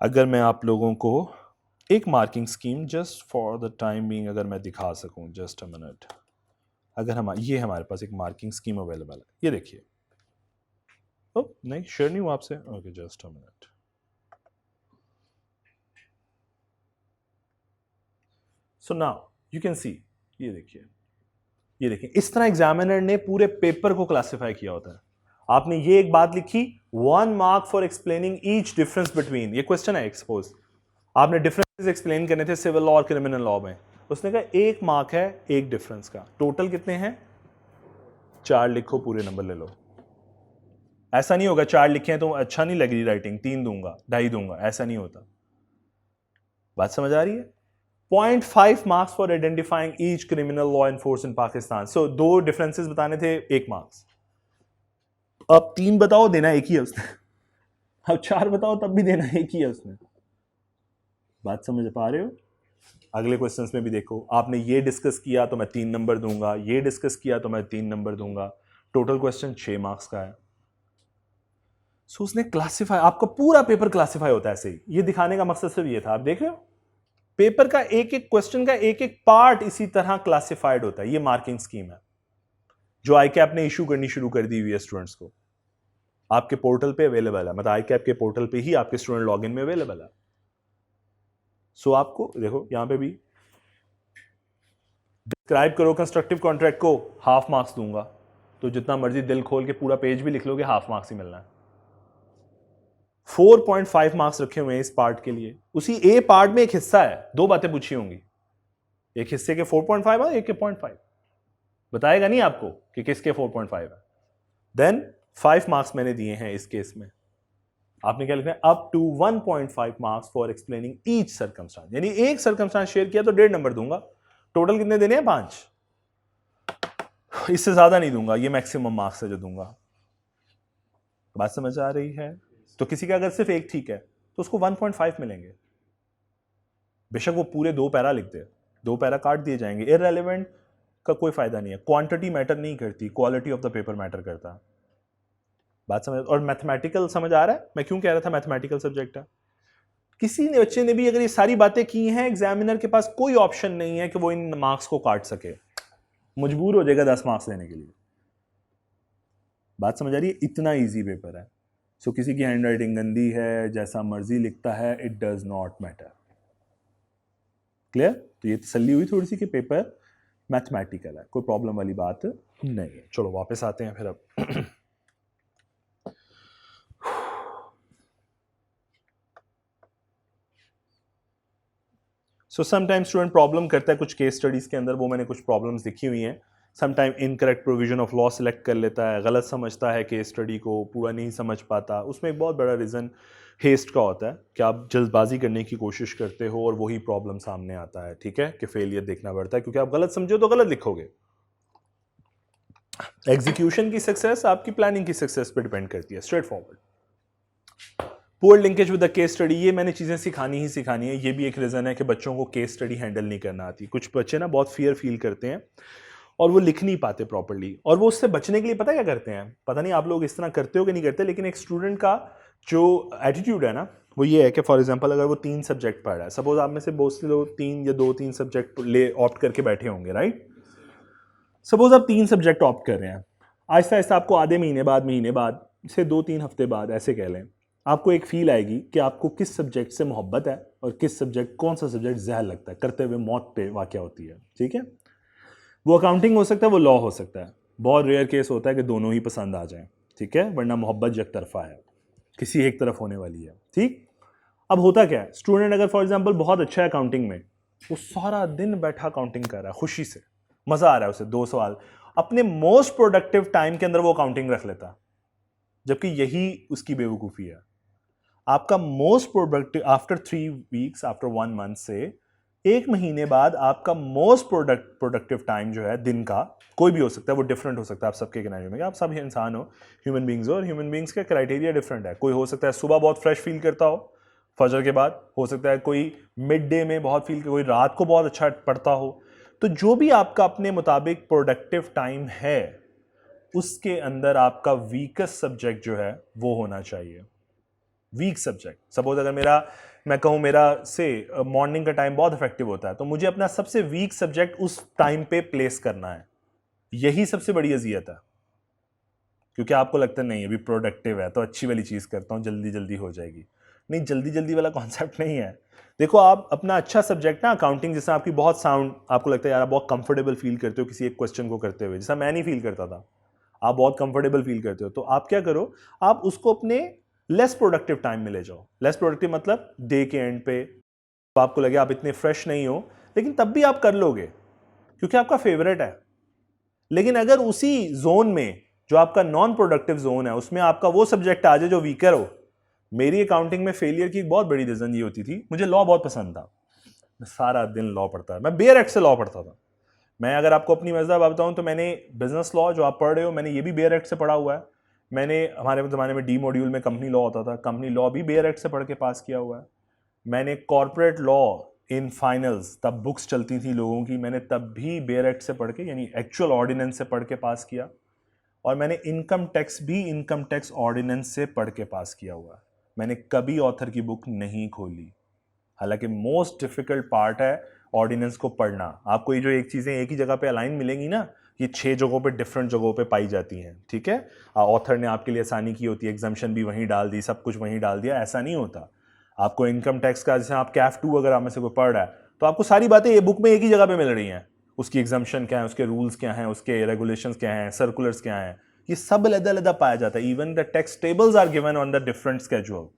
[SPEAKER 1] अगर मैं आप लोगों को एक marking scheme just for the time being अगर मैं दिखा सकूं, जस्ट अ मिनट, अगर ये हमारे पास एक मार्किंग स्कीम अवेलेबल है, ये देखिए। नहीं, शेयर नहीं हुआ आपसे, okay, just a minute. So now you can see, ये देखिए, ये देखिए, इस तरह एग्जामिनर ने पूरे पेपर को क्लासिफाई किया होता है। आपने ये एक बात लिखी, 1 mark for explaining each difference between, ये क्वेश्चन है एक्सपोज, आपने डिफरेंसेस एक्सप्लेन करने थे सिविल लॉ और क्रिमिनल लॉ में, उसने कहा 1 मार्क है एक डिफरेंस का, टोटल कितने हैं 4 लिखो, पूरे नंबर ले लो। ऐसा नहीं होगा 4 लिखे हैं तो अच्छा नहीं लग रही राइटिंग, 3 दूंगा 2.5 दूंगा, ऐसा नहीं होता। बात समझ आ रही है? 0.5 marks for identifying each criminal law in force in Pakistan. So 2 differences बताने थे, 1 मार्क्स। अब 3 बताओ, देना एक ही है उसने। अब 4 बताओ, तब भी देना एक ही है उसने। बात समझ पा रहे हो? अगले क्वेश्चंस में भी देखो, आपने ये डिस्कस किया तो मैं 3 नंबर दूंगा, ये डिस्कस किया तो मैं 3 नंबर दूंगा, टोटल क्वेश्चन 6 मार्क्स का है। सो उसने क्लासिफाई, आपका पूरा पेपर क्लासिफाई होता है ऐसे ही। ये दिखाने का मकसद सिर्फ ये था, आप देख रहे हो पेपर का एक एक क्वेश्चन का एक एक पार्ट इसी तरह क्लासिफाइड होता है। ये मार्किंग स्कीम है जो आईकैप ने इशू करनी शुरू कर दी हुई है स्टूडेंट्स को, आपके पोर्टल पे अवेलेबल है, मतलब आईकैप के पोर्टल पे ही आपके स्टूडेंट लॉगिन में अवेलेबल है। सो आपको देखो यहां पे भी डिस्क्राइब करो कंस्ट्रक्टिव कॉन्ट्रैक्ट को, हाफ मार्क्स दूंगा, तो जितना मर्जी दिल खोल के पूरा पेज भी लिख लोगे हाफ मार्क्स ही मिलना है। 4.5 मार्क्स रखे हुए हैं इस पार्ट के लिए। उसी ए पार्ट में एक हिस्सा है, 2 बातें पूछी होंगी, एक हिस्से के 4.5 है, एक के 0.5, बताएगा नहीं आपको कि किसके 4.5 है। देन 5 मार्क्स मैंने दिए हैं इस केस में, आपने क्या लिखना है, up to 1.5 marks for explaining each circumstance, यानी एक सर्कमस्टांस शेयर किया तो 1.5 नंबर दूंगा। टोटल कितने देने हैं, 5, इससे ज्यादा नहीं दूंगा, ये मैक्सिमम मार्क्स है जो दूंगा। बात समझ आ रही है? तो किसी का अगर सिर्फ एक ठीक है तो उसको 1.5 मिलेंगे, बेशक वो पूरे 2 पैरा लिख दे, 2 पैरा काट दिए जाएंगे, इररेलेवेंट का कोई फायदा नहीं है। क्वांटिटी मैटर नहीं करती, quality of the paper matter करता है। बात समझ? और मैथमेटिकल समझ आ रहा है मैं क्यों कह रहा था मैथमेटिकल सब्जेक्ट है? किसी ने बच्चे ने भी अगर ये सारी बातें की हैं, एग्जामिनर के पास कोई ऑप्शन नहीं है कि वो इन मार्क्स को काट सके, मजबूर हो जाएगा 10 मार्क्स लेने के लिए। बात समझ आ रही है? इतना इजी पेपर है। सो किसी की हैंड राइटिंग गंदी है, जैसा मर्जी लिखता है, it does not matter. Clear? तो ये तसल्ली हुई थोड़ी सी कि पेपर मैथमेटिकल है, कोई प्रॉब्लम वाली बात नहीं है। चलो वापस आते हैं फिर अब। सो समटाइम स्टूडेंट प्रॉब्लम करता है कुछ केस स्टडीज के अंदर, वो मैंने कुछ प्रॉब्लम्स लिखी हुई हैं। Sometime incorrect provision of law select कर लेता है, गलत समझता है केस स्टडी को, पूरा नहीं समझ पाता। उसमें एक बहुत बड़ा रीज़न हेस्ट का होता है कि आप जल्दबाजी करने की कोशिश करते हो और वही प्रॉब्लम सामने आता है। ठीक है, कि फेलियर देखना पड़ता है क्योंकि आप गलत समझो तो गलत लिखोगे। एग्जीक्यूशन की सक्सेस आपकी प्लानिंग की सक्सेस पे डिपेंड करती है, straight forward. Poor linkage with the case study, ये मैंने चीज़ें सिखानी ही सिखानी है। ये भी एक रीज़न है कि बच्चों को केस स्टडी हैंडल नहीं करना आती। कुछ बच्चे ना बहुत फियर फील करते हैं और वो लिख नहीं पाते प्रॉपर्ली, और वो उससे बचने के लिए पता क्या करते हैं, पता नहीं आप लोग इस तरह करते हो कि नहीं करते, लेकिन एक स्टूडेंट का जो एटीट्यूड है ना वो ये है कि फॉर एग्जांपल अगर वो 3 सब्जेक्ट पढ़ रहा है, सपोज आप में से बहुत से लोग 3 या 2-3 सब्जेक्ट ले ऑप्ट करके बैठे होंगे, राइट? सपोज आप 3 सब्जेक्ट ऑप्ट कर रहे हैं, आहिस्ता आहिस्ता आपको आधे महीने बाद से 2-3 हफ्ते बाद ऐसे कह लें, आपको एक फील आएगी कि आपको किस सब्जेक्ट से मोहब्बत है और किस सब्जेक्ट, कौन सा सब्जेक्ट जहर लगता है, करते हुए मौत पे वाक़या होती है। ठीक है, वो अकाउंटिंग हो सकता है, वो लॉ हो सकता है। बहुत रेयर केस होता है कि दोनों ही पसंद आ जाएं, ठीक है, वरना मोहब्बत एक तरफा है, किसी एक तरफ होने वाली है। ठीक, अब होता क्या है, स्टूडेंट अगर फॉर एग्जांपल बहुत अच्छा है अकाउंटिंग में, वो सारा दिन बैठा अकाउंटिंग कर रहा है खुशी से, मज़ा आ रहा है उसे, 2 सवाल अपने मोस्ट प्रोडक्टिव टाइम के अंदर वो अकाउंटिंग रख लेता, जबकि यही उसकी बेवकूफ़ी है। आपका most productive after 3 weeks, after 1 month से 1 महीने बाद आपका मोस्ट प्रोडक्टिव टाइम जो है दिन का, कोई भी हो सकता है, वो डिफरेंट हो सकता है आप सबके किनारे में, आप सब इंसान हो, ह्यूमन बींग्स हो, और ह्यूमन बींग्स का क्राइटेरिया डिफरेंट है। कोई हो सकता है सुबह बहुत फ्रेश फील करता हो फजर के बाद, हो सकता है कोई मिड डे में बहुत फील, कोई रात को बहुत अच्छा पढ़ता हो। तो जो भी आपका अपने मुताबिक प्रोडक्टिव टाइम है, उसके अंदर आपका वीकेस्ट सब्जेक्ट जो है वो होना चाहिए। वीक सब्जेक्ट, सपोज अगर मैं कहूँ मेरा से मॉर्निंग का टाइम बहुत इफेक्टिव होता है, तो मुझे अपना सबसे वीक सब्जेक्ट उस टाइम पे प्लेस करना है। यही सबसे बड़ी अजियत है, क्योंकि आपको लगता नहीं अभी प्रोडक्टिव है तो अच्छी वाली चीज़ करता हूँ, जल्दी जल्दी हो जाएगी। नहीं, जल्दी जल्दी वाला कॉन्सेप्ट नहीं है। देखो आप अपना अच्छा सब्जेक्ट ना अकाउंटिंग, जैसा आपकी बहुत साउंड, आपको लगता है यार आप बहुत कंफर्टेबल फील करते हो किसी एक क्वेश्चन को करते हुए, जैसा मैं नहीं फील करता था, आप बहुत कंफर्टेबल फील करते हो, तो आप क्या करो, आप उसको अपने लेस प्रोडक्टिव टाइम में ले जाओ। लेस प्रोडक्टिव मतलब डे के एंड पे तो आपको लगे आप इतने फ्रेश नहीं हो, लेकिन तब भी आप कर लोगे क्योंकि आपका फेवरेट है। लेकिन अगर उसी जोन में जो आपका नॉन प्रोडक्टिव जोन है उसमें आपका वो सब्जेक्ट आ जाए जो वीकर हो, मेरी अकाउंटिंग में फेलियर की एक बहुत बड़ी रीजन ये होती थी, मुझे लॉ बहुत पसंद था, मैं सारा दिन लॉ पढ़ता था, मैं बेयर एक्ट से लॉ पढ़ता था। मैं अगर आपको अपनी मज़ा बताऊं तो मैंने बिजनेस लॉ जो आप पढ़ रहे हो, मैंने ये भी बेयर एक्ट से पढ़ा हुआ है। मैंने हमारे ज़माने में डी मॉड्यूल में कंपनी लॉ होता था, कंपनी लॉ भी बेयर एक्ट से पढ़ के पास किया हुआ है। मैंने कॉर्पोरेट लॉ इन फाइनल्स, तब बुक्स चलती थी लोगों की, मैंने तब भी बेयर एक्ट से पढ़ के, यानी एक्चुअल ऑर्डिनेंस से पढ़ के पास किया। और मैंने इनकम टैक्स भी इनकम टैक्स ऑर्डिनेंस से पढ़ के पास किया हुआ है। मैंने कभी ऑथर की बुक नहीं खोली, हालांकि मोस्ट डिफिकल्ट पार्ट है ऑर्डिनेंस को पढ़ना। आपको ये जो एक चीज़ें एक ही जगह पे अलाइन मिलेंगी ना, ये 6 जगहों पे डिफरेंट जगहों पे पाई जाती हैं, ठीक है। ऑथर ने आपके लिए आसानी की होती है, एग्जाम्शन भी वहीं डाल दी, सब कुछ वहीं डाल दिया, ऐसा नहीं होता। आपको इनकम टैक्स का, जैसे आप कैफ 2 अगर आप में से कोई पढ़ रहा है तो आपको सारी बातें ये बुक में एक ही जगह पे मिल रही हैं। उसकी एग्जाम्शन क्या है, उसके रूल्स क्या हैं, उसके रेगुलेशंस क्या हैं, सर्कुलर्स क्या हैं, ये सब अलग-अलग पाया जाता है। Even the tax tables are given on the different schedule.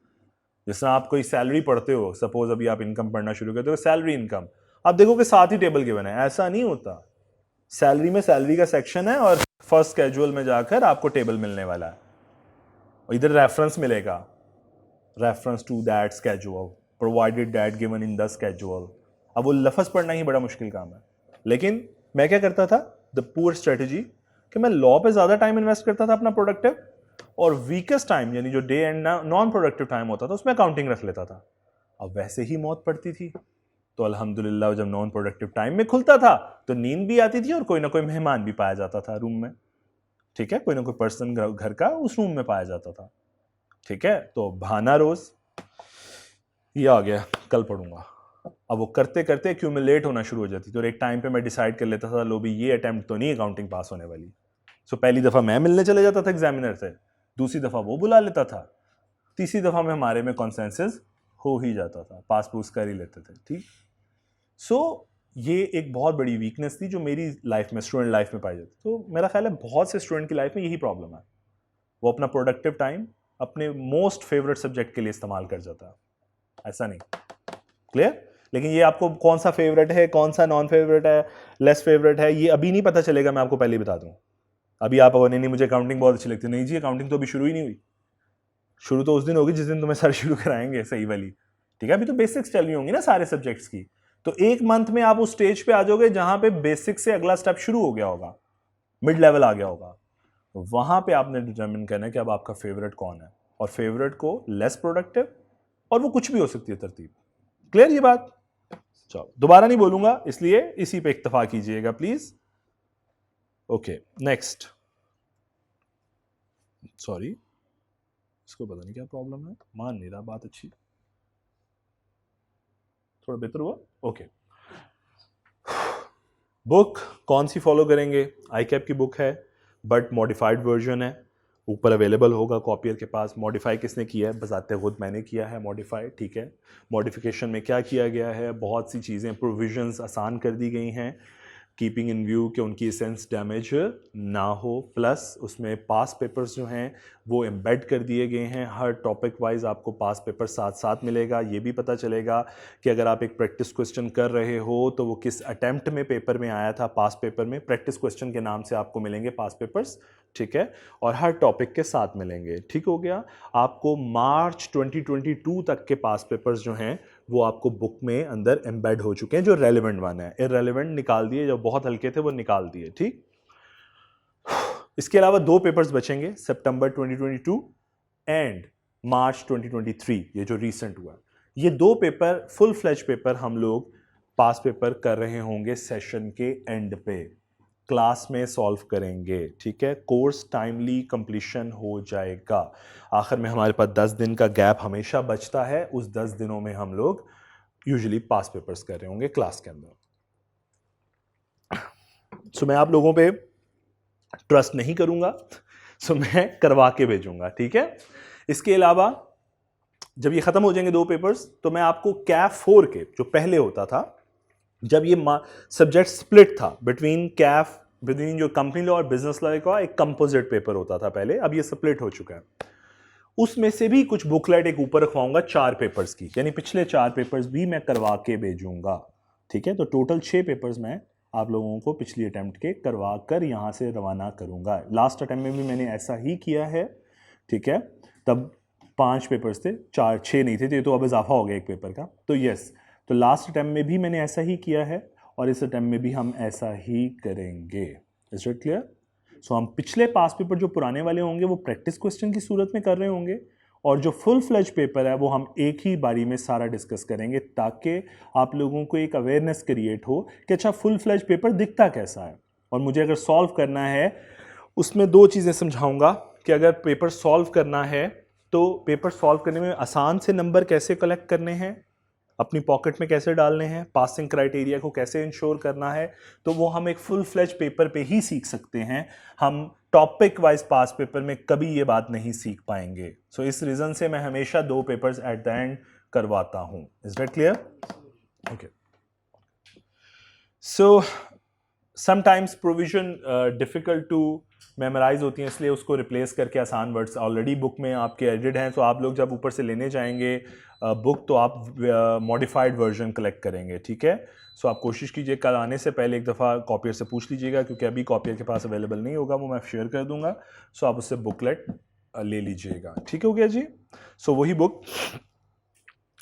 [SPEAKER 1] जैसे आप कोई सैलरी पढ़ते हो, सपोज अभी आप इनकम पढ़ना शुरू करते हो, सैलरी इनकम, आप देखोगे साथ ही टेबल गिवन है, ऐसा नहीं होता। सैलरी में सैलरी का सेक्शन है और फर्स्ट स्केड्यूल में जाकर आपको टेबल मिलने वाला है, और इधर रेफरेंस मिलेगा, reference to that schedule provided that given in the schedule. अब वो लफ्ज पढ़ना ही बड़ा मुश्किल काम है। लेकिन मैं क्या करता था, द पुअर स्ट्रेटेजी, कि मैं लॉ पे ज्यादा टाइम इन्वेस्ट करता था अपना प्रोडक्टिव, और वीकेस्ट टाइम यानी जो day and non productive time होता था उसमें अकाउंटिंग रख लेता था। अब वैसे ही मौत पड़ती थी, तो अल्हम्दुलिल्लाह जब नॉन प्रोडक्टिव टाइम में खुलता था तो नींद भी आती थी और कोई ना कोई मेहमान भी पाया जाता था रूम में, ठीक है, कोई ना कोई पर्सन घर का उस रूम में पाया जाता था, ठीक है। तो बहाना रोज ये आ गया, कल पढ़ूंगा। अब वो करते करते एक्यूमुलेट होना शुरू हो जाती थी, और एक टाइम पे मैं डिसाइड कर लेता था, लो भी ये अटेम्प्ट तो नहीं अकाउंटिंग पास होने वाली। सो पहली दफ़ा मैं मिलने चले जाता था एग्जामिनर से, दूसरी दफ़ा वो बुला लेता था, तीसरी दफ़ा में हमारे में कॉन्सेंसस हो ही जाता था, पास पूस कर ही लेते थे, ठीक। सो ये एक बहुत बड़ी वीकनेस थी जो मेरी लाइफ में, स्टूडेंट लाइफ में पाई जाती। तो मेरा ख्याल है बहुत से स्टूडेंट की लाइफ में यही प्रॉब्लम है, वो अपना प्रोडक्टिव टाइम अपने मोस्ट फेवरेट सब्जेक्ट के लिए इस्तेमाल कर जाता है, ऐसा नहीं, क्लियर। लेकिन ये आपको कौन सा फेवरेट है, कौन सा नॉन फेवरेट है, लेस फेवरेट है, ये अभी नहीं पता चलेगा, मैं आपको पहले ही बता दूं। अभी आप नहीं मुझे अकाउंटिंग बहुत अच्छी लगती है, नहीं जी अकाउंटिंग तो अभी शुरू ही नहीं हुई। शुरू तो उस दिन होगी जिस दिन तुम्हें सर शुरू कराएंगे सही वाली, ठीक है। अभी तो बेसिक्स चल रही होंगी ना सारे सब्जेक्ट्स की, तो एक मंथ में आप उस स्टेज पे आ जाओगे जहां पे बेसिक से अगला स्टेप शुरू हो गया होगा, मिड लेवल आ गया होगा। वहां पे आपने डिटरमिन करना है कि अब आपका फेवरेट कौन है, और फेवरेट को लेस प्रोडक्टिव, और वो कुछ भी हो सकती है तरतीब, क्लियर ये बात। चलो दोबारा नहीं बोलूंगा, इसलिए इसी पे इक्तफा कीजिएगा प्लीज। ओके नेक्स्ट, सॉरी इसको पता नहीं क्या प्रॉब्लम है, मान नहीं रहा बात अच्छी, थोड़ा बेहतर हुआ, ओके। बुक कौन सी फॉलो करेंगे, आई कैप की बुक है बट मॉडिफाइड वर्जन है, ऊपर अवेलेबल होगा कॉपियर के पास। मॉडिफाई किसने किया है, बजाते खुद मैंने किया है मॉडिफाई, ठीक है। मॉडिफिकेशन में क्या किया गया है, बहुत सी चीज़ें प्रोविजंस आसान कर दी गई हैं, कीपिंग इन व्यू कि उनकी एसेंस डैमेज ना हो, प्लस उसमें पास पेपर्स जो हैं वो एम्बेड कर दिए गए हैं, हर टॉपिक वाइज आपको पास पेपर साथ साथ मिलेगा। ये भी पता चलेगा कि अगर आप एक प्रैक्टिस क्वेश्चन कर रहे हो तो वो किस अटेम्प्ट में पेपर में आया था, पास पेपर में, प्रैक्टिस क्वेश्चन के नाम से आपको मिलेंगे पास पेपर्स, ठीक है, और हर टॉपिक के साथ मिलेंगे, ठीक हो गया। आपको मार्च 2022 तक के पास पेपर्स जो हैं वो आपको बुक में अंदर एम्बेड हो चुके हैं, जो रेलेवेंट वन है, इररेलेवेंट निकाल दिए, जो बहुत हल्के थे वो निकाल दिए, ठीक। इसके अलावा 2 पेपर्स बचेंगे, सितंबर 2022 एंड मार्च 2023, ये जो रिसेंट हुआ, ये 2 पेपर फुल फ्लैश पेपर हम लोग पास पेपर कर रहे होंगे सेशन के एंड पे, क्लास में सॉल्व करेंगे, ठीक है। कोर्स टाइमली कंप्लीशन हो जाएगा। आखिर में हमारे पास 10 दिन का गैप हमेशा बचता है, उस 10 दिनों में हम लोग यूजुअली पास पेपर्स कर रहे होंगे क्लास के अंदर। सो मैं आप लोगों पे ट्रस्ट नहीं करूंगा, सो मैं करवा के भेजूंगा, ठीक है। इसके अलावा जब ये खत्म हो जाएंगे 2 पेपर्स तो मैं आपको कैफ 4 के जो पहले होता था, जब ये सब्जेक्ट स्प्लिट था बिटवीन जो कंपनी लॉ और बिजनेस लॉ का एक कंपोजिट पेपर होता था पहले, अब ये स्प्लिट हो चुका है। उसमें से भी कुछ बुकलेट एक ऊपर रखवाऊंगा 4 पेपर्स की, यानी पिछले 4 पेपर्स भी मैं करवा के भेजूंगा। ठीक है, तो टोटल 6 पेपर्स मैं आप लोगों को पिछली अटेम्प्ट के करवा कर यहाँ से रवाना करूंगा। लास्ट अटेम्प्ट में भी मैंने ऐसा ही किया है। ठीक है, तब 5 पेपर्स थे, 6 नहीं थे, तो ये तो अब इजाफा हो गया एक पेपर का। तो यस, तो लास्ट अटेम्प्ट में भी मैंने ऐसा ही किया है और इस अटेम्प्ट में भी हम ऐसा ही करेंगे। Is it clear? सो हम पिछले पास पेपर जो पुराने वाले होंगे वो प्रैक्टिस क्वेश्चन की सूरत में कर रहे होंगे, और जो फुल फ्लेज पेपर है वो हम एक ही बारी में सारा डिस्कस करेंगे, ताकि आप लोगों को एक अवेयरनेस क्रिएट हो कि अच्छा फुल फ्लेज पेपर दिखता कैसा है। और मुझे अगर सॉल्व करना है, उसमें 2 चीज़ें समझाऊंगा कि अगर पेपर सॉल्व करना है तो पेपर सॉल्व करने में आसान से नंबर कैसे कलेक्ट करने हैं, अपनी पॉकेट में कैसे डालने हैं, पासिंग क्राइटेरिया को कैसे इंश्योर करना है, तो वो हम एक फुल फ्लेज पेपर पे ही सीख सकते हैं। हम टॉपिक वाइज पास पेपर में कभी ये बात नहीं सीख पाएंगे। सो इस रीज़न से मैं हमेशा 2 पेपर्स एट द एंड करवाता हूँ। Is that clear? Okay. So sometimes provision difficult to memorise होती हैं, इसलिए उसको रिप्लेस करके आसान वर्ड्स ऑलरेडी बुक में आपके एडिड हैं। सो आप लोग जब ऊपर से लेने जाएंगे बुक तो आप मॉडिफाइड वर्जन कलेक्ट करेंगे। ठीक है, सो आप कोशिश कीजिए कल आने से पहले एक दफ़ा कॉपियर से पूछ लीजिएगा, क्योंकि अभी कॉपियर के पास अवेलेबल नहीं होगा, वो मैं शेयर कर दूंगा। सो आप उससे बुकलेट ले लीजिएगा। ठीक हो गया जी? सो वही बुक,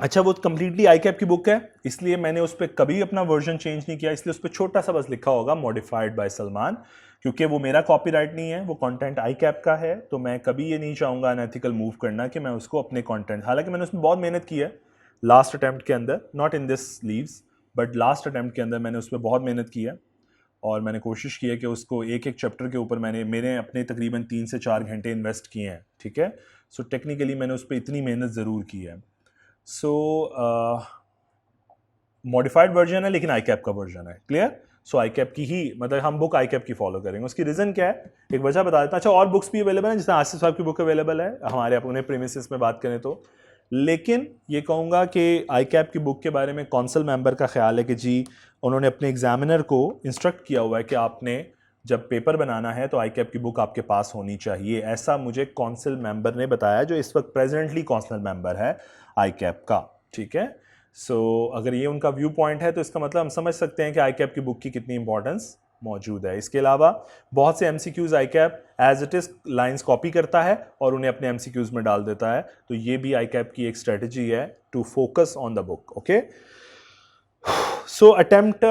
[SPEAKER 1] अच्छा वो कंप्लीटली आई कैप की बुक है, इसलिए मैंने उस पर कभी अपना वर्जन चेंज नहीं किया, इसलिए उस पर छोटा सा बस लिखा होगा मॉडिफाइड बाय सलमान, क्योंकि वो मेरा कॉपीराइट नहीं है, वो कंटेंट आई कैप का है। तो मैं कभी ये नहीं चाहूँगा अनएथिकल मूव करना कि मैं उसको अपने कंटेंट, हालांकि मैंने उसमें बहुत मेहनत की है लास्ट अटैम्प्ट के अंदर, not in this leaves but last attempt के अंदर मैंने उसमें बहुत मेहनत की है, और मैंने कोशिश की है कि उसको एक एक चैप्टर के ऊपर मैंने अपने तकरीबन 3 से 4 घंटे इन्वेस्ट किए हैं। ठीक है, सो टेक्निकली मैंने उस पर इतनी मेहनत ज़रूर की है। सो मॉडिफाइड वर्जन है लेकिन आई कैप का वर्जन है। क्लियर? सो आई कैप की ही, मतलब हम बुक आई कैप की फॉलो करेंगे। उसकी रीज़न क्या है, एक वजह बता देता। अच्छा, और बुक्स भी अवेलेबल हैं, जैसे आसिफ साहब की बुक अवेलेबल है हमारे अपने प्रीमिसेस में बात करें तो, लेकिन ये कहूँगा कि आई कैप की बुक के बारे में कौंसल मेंबर का ख्याल है कि जी उन्होंने अपने एग्जामिनर को इंस्ट्रक्ट किया हुआ है कि आपने जब पेपर बनाना है तो आई कैप की बुक आपके पास होनी चाहिए। ऐसा मुझे कौंसिल मेंबर ने बताया, जो इस वक्त प्रेजेंटली कौंसिल मेंबर है आई कैप का। ठीक है, सो अगर ये उनका व्यू पॉइंट है तो इसका मतलब हम समझ सकते हैं कि आई कैप की बुक की कितनी इंपॉर्टेंस मौजूद है। इसके अलावा बहुत से MCQs I cap as it is lines copy करता है और उन्हें अपने एमसीक्यूज में डाल देता है, तो ये भी आई कैप की एक स्ट्रेटजी है to focus on the book. Okay, so attempt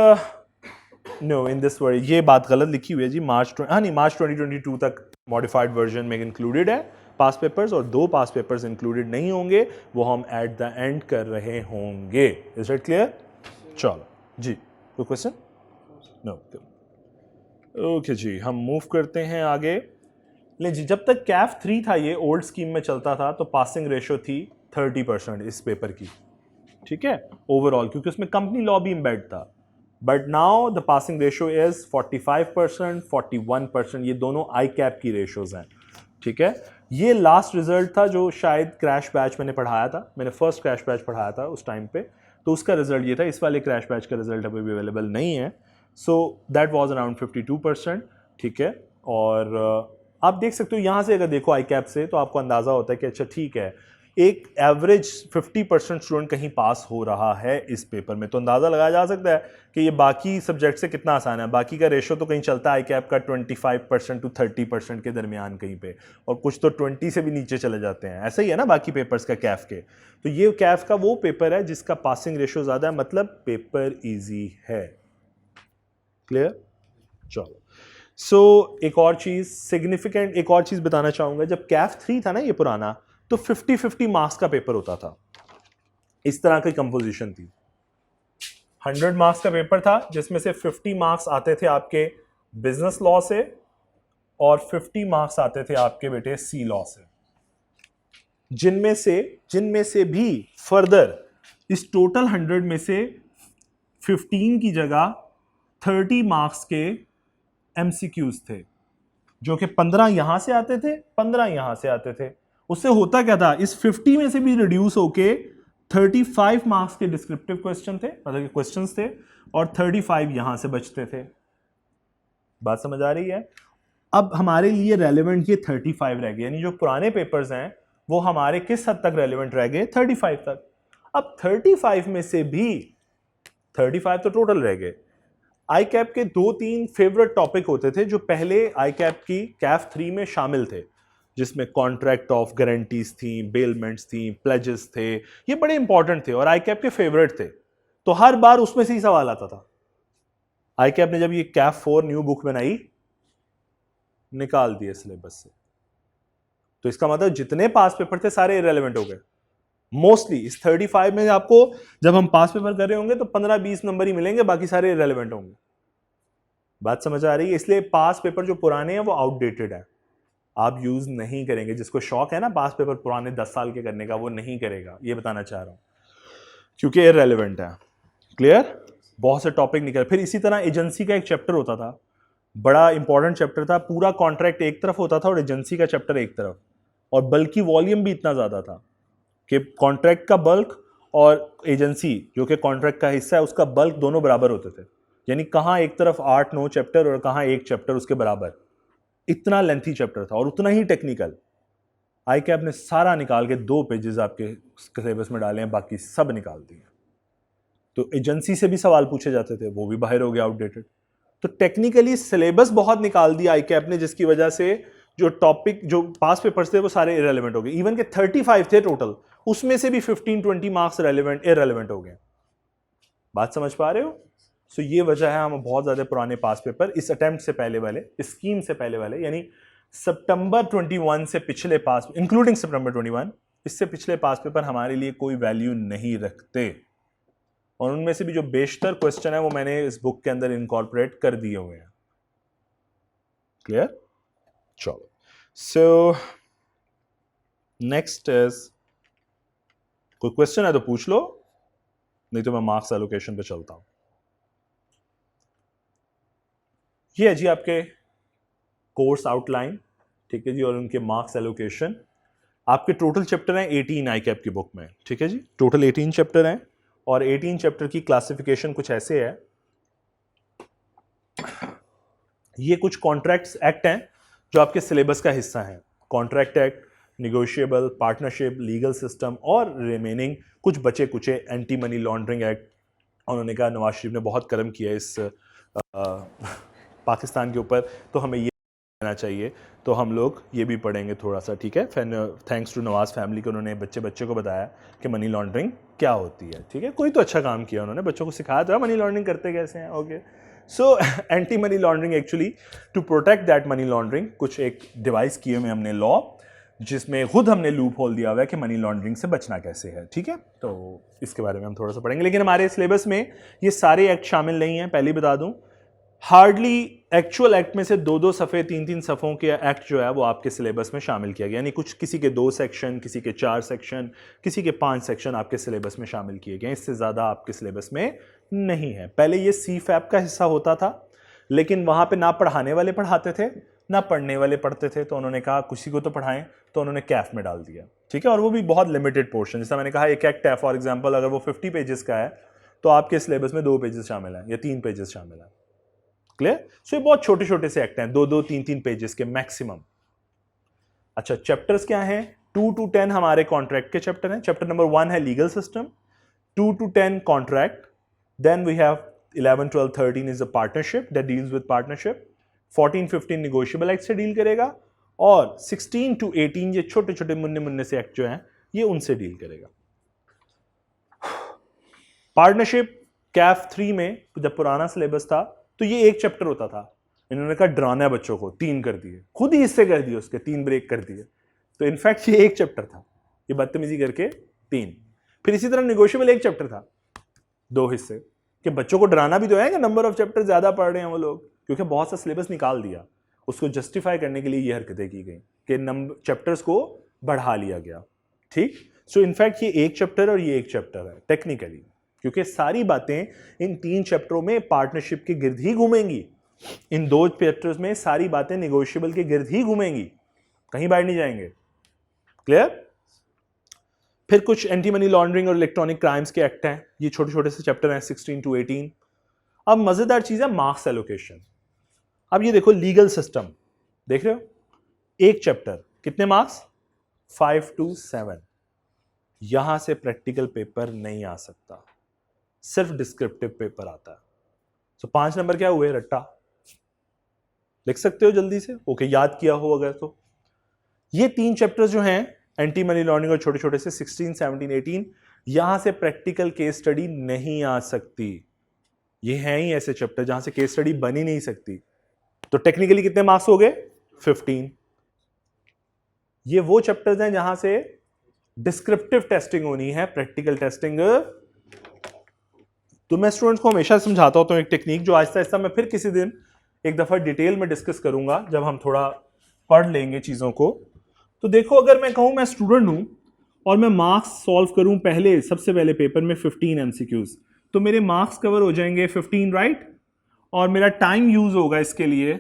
[SPEAKER 1] no in this word, ये बात गलत लिखी हुई है जी, मार्च 2022 तक मॉडिफाइड वर्जन में इंक्लूडेड है पास पेपर्स, और 2 पास पेपर्स इंक्लूडेड नहीं होंगे, वो हम एट द एंड कर रहे होंगे। Is it clear? चलो जी, कोई क्वेश्चन? नो, ओके जी, हम मूव करते हैं आगे। ले जी, जब तक कैफ 3 था, ये ओल्ड स्कीम में चलता था, तो पासिंग रेशो थी 30% इस पेपर की। ठीक है, ओवरऑल, क्योंकि उसमें कंपनी लॉ भी एम्बेड था। But now the passing ratio is 45%, 41%, ये दोनों आई कैप की रेशोज हैं। ठीक है, ये लास्ट रिजल्ट था जो शायद क्रैश बैच मैंने पढ़ाया था, मैंने फर्स्ट क्रैश बैच पढ़ाया था उस टाइम पे, तो उसका रिजल्ट ये था। इस वाले क्रैश बैच का रिजल्ट अभी भी अवेलेबल नहीं है। So that was around 52%। ठीक है, और आप देख सकते हो यहाँ से, अगर देखो आई कैप से, तो आपको अंदाज़ा होता है कि अच्छा ठीक है, एक एवरेज 50% स्टूडेंट कहीं पास हो रहा है इस पेपर में, तो अंदाज़ा लगाया जा सकता है कि ये बाकी सब्जेक्ट से कितना आसान है। बाकी का रेशो तो कहीं चलता है आई कैप का 25% टू 30% के दरमियान कहीं पे, और कुछ तो 20 से भी नीचे चले जाते हैं। ऐसा ही है ना बाकी पेपर्स का कैफ के, तो ये कैफ का वो पेपर है जिसका पासिंग रेशो ज़्यादा है, मतलब पेपर ईजी है। क्लियर? चलो, सो एक और चीज़ सिग्निफिकेंट, एक और चीज़ बताना चाहूँगा, जब कैफ 3 था ना ये पुराना, तो 50-50 मार्क्स का पेपर होता था, इस तरह की कंपोजिशन थी। 100 मार्क्स का पेपर था जिसमें से 50 मार्क्स आते थे आपके बिजनेस लॉ से और 50 मार्क्स आते थे आपके बेटे सी लॉ से, जिनमें से भी फर्दर इस टोटल 100 में से 15 की जगह 30 मार्क्स के एमसीक्यूज थे, जो कि 15 यहां से आते थे, 15 यहां से आते थे, उससे होता क्या था, इस 50 में से भी रिड्यूस होके 35 मार्क्स के डिस्क्रिप्टिव क्वेश्चन थे, मतलब क्वेश्चंस थे, और 35 यहां से बचते थे। बात समझ आ रही है? अब हमारे लिए रेलेवेंट ये 35 रह गए, यानी जो पुराने पेपर्स हैं वो हमारे किस हद तक रेलेवेंट रह गए, 35 तक। अब 35 में से भी 35 तो टोटल रह गए। आई कैप के 2-3 फेवरेट टॉपिक होते थे जो पहले आई कैप की कैफ 3 में शामिल थे, जिसमें कॉन्ट्रैक्ट ऑफ गारंटीज थी, बेलमेंट्स थी, प्लेजेस थे, ये बड़े इंपॉर्टेंट थे और आई कैप के फेवरेट थे। तो हर बार उसमें से ही सवाल आता था। आई कैप ने जब ये कैफ 4 न्यू बुक बनाई, निकाल दिए सिलेबस से, तो इसका मतलब जितने पास पेपर थे सारे इरेलेवेंट हो गए मोस्टली। इस 35 में आपको जब हम पास पेपर कर रहे होंगे तो 15-20 नंबर ही मिलेंगे, बाकी सारे इरेलेवेंट होंगे। बात समझ आ रही है? इसलिए पास पेपर जो पुराने हैं वो आउटडेटेड है, आप यूज नहीं करेंगे। जिसको शौक है ना पास पेपर पुराने 10 साल के करने का, वो नहीं करेगा, ये बताना चाह रहा हूं, क्योंकि इररेलेवेंट है। क्लियर? बहुत से टॉपिक निकल। फिर इसी तरह एजेंसी का एक चैप्टर होता था, बड़ा इंपॉर्टेंट चैप्टर था, पूरा कॉन्ट्रैक्ट एक तरफ होता था और एजेंसी का चैप्टर एक तरफ, और बल्कि वॉल्यूम भी इतना ज्यादा था कि कॉन्ट्रैक्ट का बल्क और एजेंसी जो कि कॉन्ट्रैक्ट का हिस्सा है उसका बल्क दोनों बराबर होते थे। यानी कहाँ एक तरफ 8-9 चैप्टर और कहाँ एक चैप्टर उसके बराबर, इतना लेंथी चैप्टर था और उतना ही टेक्निकल। आई कैप ने सारा निकाल के 2 पेजेस आपके सिलेबस में डाले हैं, बाकी सब निकाल दिए। तो एजेंसी से भी सवाल पूछे जाते थे, वो भी बाहर हो गया, आउटडेटेड। तो टेक्निकली सिलेबस बहुत निकाल दिया आई कैप ने, जिसकी वजह से जो टॉपिक जो पास पेपर्स थे वो सारे इरेलेवेंट हो गए। इवन के 35 थे टोटल, उसमें से भी 15-20 मार्क्स रेलेवेंट इरेलेवेंट हो गए। बात समझ पा रहे हो? सो ये वजह है हम बहुत ज्यादा पुराने पास पेपर इस अटेम्प्ट से पहले वाले, इस स्कीम से पहले वाले, यानी सितंबर 21 से पिछले पास, इंक्लूडिंग सितंबर 21, इससे पिछले पास पेपर हमारे लिए कोई वैल्यू नहीं रखते। और उनमें से भी जो बेशतर क्वेश्चन है वो मैंने इस बुक के अंदर इनकॉर्पोरेट कर दिए हुए हैं। क्लियर? चलो, सो नेक्स्ट इज, कोई क्वेश्चन है तो पूछ लो, नहीं तो मैं मार्क्स एलोकेशन पे चलता हूं। ये है जी आपके कोर्स आउटलाइन, ठीक है जी, और उनके मार्क्स एलोकेशन। आपके टोटल चैप्टर हैं 18 आई कैप की बुक में, ठीक है जी, टोटल 18 चैप्टर हैं, और 18 चैप्टर की क्लासिफिकेशन कुछ ऐसे है। ये कुछ कॉन्ट्रैक्ट्स एक्ट हैं जो आपके सिलेबस का हिस्सा हैं, contract act, negotiable, partnership, legal system, और रिमेनिंग कुछ बचे Kuche anti money laundering act. उन्होंने कहा नवाज शरीफ ने बहुत कर्म किया इस पाकिस्तान के ऊपर, तो हमें ये लेना चाहिए, तो हम लोग ये भी पढ़ेंगे थोड़ा सा, ठीक है। थैंक्स टू नवाज फैमिली के, उन्होंने बच्चे को बताया कि मनी लॉन्ड्रिंग क्या होती है, ठीक है। कोई तो अच्छा काम किया उन्होंने, बच्चों को सिखाया था मनी लॉन्ड्रिंग करते कैसे हैं। Okay, so anti money laundering, actually to protect that money laundering, कुछ एक डिवाइस किए हुए हमने लॉ, जिसमें खुद हमने लूप होल दिया हुआ है कि मनी लॉन्ड्रिंग से बचना कैसे है, ठीक है। तो इसके बारे में हम थोड़ा सा पढ़ेंगे, लेकिन हमारे सिलेबस में ये सारे एक्ट शामिल नहीं हैं, पहले बता दूं। हार्डली एक्चुअल एक्ट में से 2-2 सफ़े, 3-3 सफ़ों के एक्ट जो है वो आपके सिलेबस में शामिल किया गया, यानी कुछ किसी के 2 सेक्शन, किसी के 4 सेक्शन, किसी के 5 सेक्शन आपके सिलेबस में शामिल किए गए, इससे ज़्यादा आपके सिलेबस में नहीं है। पहले ये CFAP का हिस्सा होता था, लेकिन वहाँ पे ना पढ़ाने वाले पढ़ाते थे ना पढ़ने वाले पढ़ते थे, तो उन्होंने कहा किसी को तो पढ़ाएं, तो उन्होंने कैफ में डाल दिया, ठीक है। और वो भी बहुत लिमिटेड पोर्शन, जैसा मैंने कहा एक एक्ट है, फॉर एग्जाम्पल अगर वो 50 पेजेस का है तो आपके सिलेबस में 2 पेजेस शामिल हैं या 3 पेजेस शामिल हैं। क्लियर? सो ये बहुत छोटे छोटे से एक्ट हैं, 2-2, 3-3 पेजेस के मैक्सिमम। अच्छा, चैप्टर्स क्या हैं? 2 to 10 हमारे कॉन्ट्रैक्ट के चैप्टर हैं। चैप्टर नंबर 1 है legal system, 2 to 10 contract, then we have 11, 12, 13 is a partnership that deals with partnership, 14, 15 negotiable act से डील करेगा, और 16 to 18 ये छोटे छोटे मुन्ने मुन्ने से एक्ट जो हैं ये उनसे डील करेगा। पार्टनरशिप कैफ 3 में जब पुराना सिलेबस था तो ये एक चैप्टर होता था, इन्होंने कहा डराना है बच्चों को, 3 कर दिए, खुद ही हिस्से कर दिए, उसके 3 ब्रेक कर दिए, तो इनफैक्ट ये एक चैप्टर था, ये बदतमीजी करके 3। फिर इसी तरह निगोशिएबल एक चैप्टर था, 2 हिस्से, कि बच्चों को डराना भी तो है कि नंबर ऑफ चैप्टर ज्यादा पढ़ रहे हैं वो लोग, क्योंकि बहुत सा सिलेबस निकाल दिया, उसको जस्टिफाई करने के लिए ये हरकतें की गई कि नंबर चैप्टर्स को बढ़ा लिया गया, ठीक। सो इनफैक्ट ये एक चैप्टर और ये एक चैप्टर है टेक्निकली, क्योंकि सारी बातें इन 3 चैप्टरों में पार्टनरशिप के गिर्द ही घूमेंगी, इन 2 चैप्टर्स में सारी बातें निगोशिएबल के गिर्द ही घूमेंगी, कहीं बाहर नहीं जाएंगे। क्लियर? फिर कुछ एंटी मनी लॉन्ड्रिंग और इलेक्ट्रॉनिक क्राइम्स के एक्ट हैं, ये छोटे छोटे से चैप्टर हैं 16 to 18। अब मजेदार चीज है मार्क्स एलोकेशन। अब ये देखो लीगल सिस्टम, देख रहे हो, एक चैप्टर कितने मार्क्स? 5 to 7। यहां से प्रैक्टिकल पेपर नहीं आ सकता, सिर्फ डिस्क्रिप्टिव पेपर आता है। तो 5 नंबर क्या हुए? रट्टा। लिख सकते हो जल्दी से? ओके, याद किया हो अगर तो। ये 3 चैप्टर्स जो हैं एंटी मनी लॉन्ड्रिंग और छोटे छोटे से 16, 17, 18, यहां से प्रैक्टिकल केस स्टडी नहीं आ सकती। ये हैं ही ऐसे चैप्टर जहां से केस स्टडी बन ही नहीं सकती। तो टेक्निकली कितने मार्क्स हो गए? 15। ये वो चैप्टर्स हैं जहां से डिस्क्रिप्टिव टेस्टिंग होनी है, प्रैक्टिकल टेस्टिंग। तो मैं स्टूडेंट्स को हमेशा समझाता होता हूं एक टेक्निक जो आहिस्ता आहिस्ता मैं फिर किसी दिन एक दफा डिटेल में डिस्कस करूंगा जब हम थोड़ा पढ़ लेंगे चीजों को। तो देखो, अगर मैं कहूं मैं स्टूडेंट हूं और मैं मार्क्स सॉल्व करूं पहले, सबसे पहले पेपर में 15 एमसीक्यूज, तो मेरे मार्क्स कवर हो जाएंगे 15, राइट? और मेरा टाइम यूज होगा इसके लिए,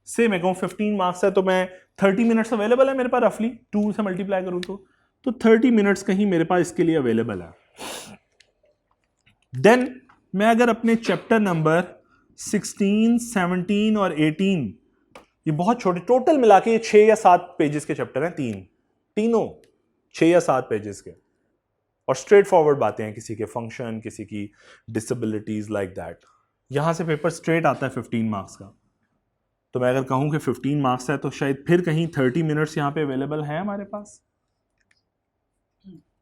[SPEAKER 1] से मैं कहूं 15 मार्क्स है तो मैं 30 मिनट्स अवेलेबल है मेरे पास रफली, 2 से मल्टीप्लाई करूं तो 30 मिनट्स कहीं मेरे पास इसके लिए अवेलेबल है। देन मैं अगर अपने चैप्टर नंबर 16, 17 और 18, ये बहुत छोटे, टोटल मिला के 6 या 7 पेजेस के चैप्टर हैं, तीनों 6 या 7 पेजेस के, और स्ट्रेट फॉरवर्ड बातें हैं, किसी के फंक्शन, किसी की डिसेबिलिटीज, लाइक दैट। यहां से पेपर स्ट्रेट आता है 15 मार्क्स का। तो मैं अगर कहूं कि 15 मार्क्स है तो शायद फिर कहीं 30 मिनट्स यहां पे अवेलेबल है हमारे पास,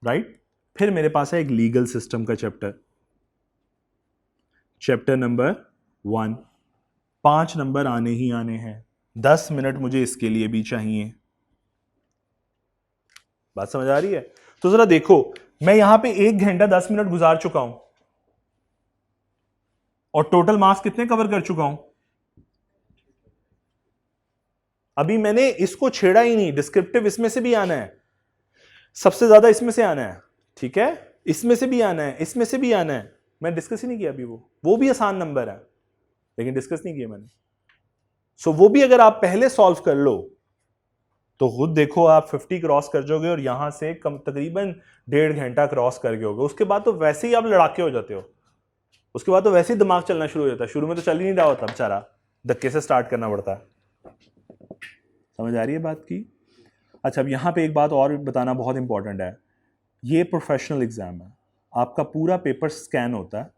[SPEAKER 1] राइट? फिर मेरे पास है एक लीगल सिस्टम का चैप्टर नंबर 1। 5 नंबर आने ही आने हैं, 10 मिनट मुझे इसके लिए भी चाहिए। बात समझ आ रही है? तो जरा देखो, मैं यहां पे 1 घंटा 10 मिनट गुजार चुका हूं और टोटल मार्क्स कितने कवर कर चुका हूं? अभी मैंने इसको छेड़ा ही नहीं। डिस्क्रिप्टिव इसमें से भी आना है, सबसे ज्यादा इसमें से आना है, ठीक है? इसमें से भी आना है, इसमें से भी आना है। मैं डिस्कस ही नहीं किया अभी, वो भी आसान नंबर है लेकिन डिस्कस नहीं किया मैंने। सो वो भी अगर आप पहले सॉल्व कर लो तो खुद देखो आप 50 क्रॉस कर जाओगे और यहां से कम तकरीबन 1.5 घंटा क्रॉस कर गए होगे। उसके बाद तो वैसे ही आप लड़ाके हो जाते हो, उसके बाद तो वैसे ही दिमाग चलना शुरू हो जाता है। शुरू में तो चल ही नहीं रहा होता, बेचारा धक्के से स्टार्ट करना पड़ता है। समझ आ रही है बात की? अच्छा, अब यहां पे एक बात और बताना बहुत इंपॉर्टेंट है। ये प्रोफेशनल एग्जाम है, आपका पूरा पेपर स्कैन होता है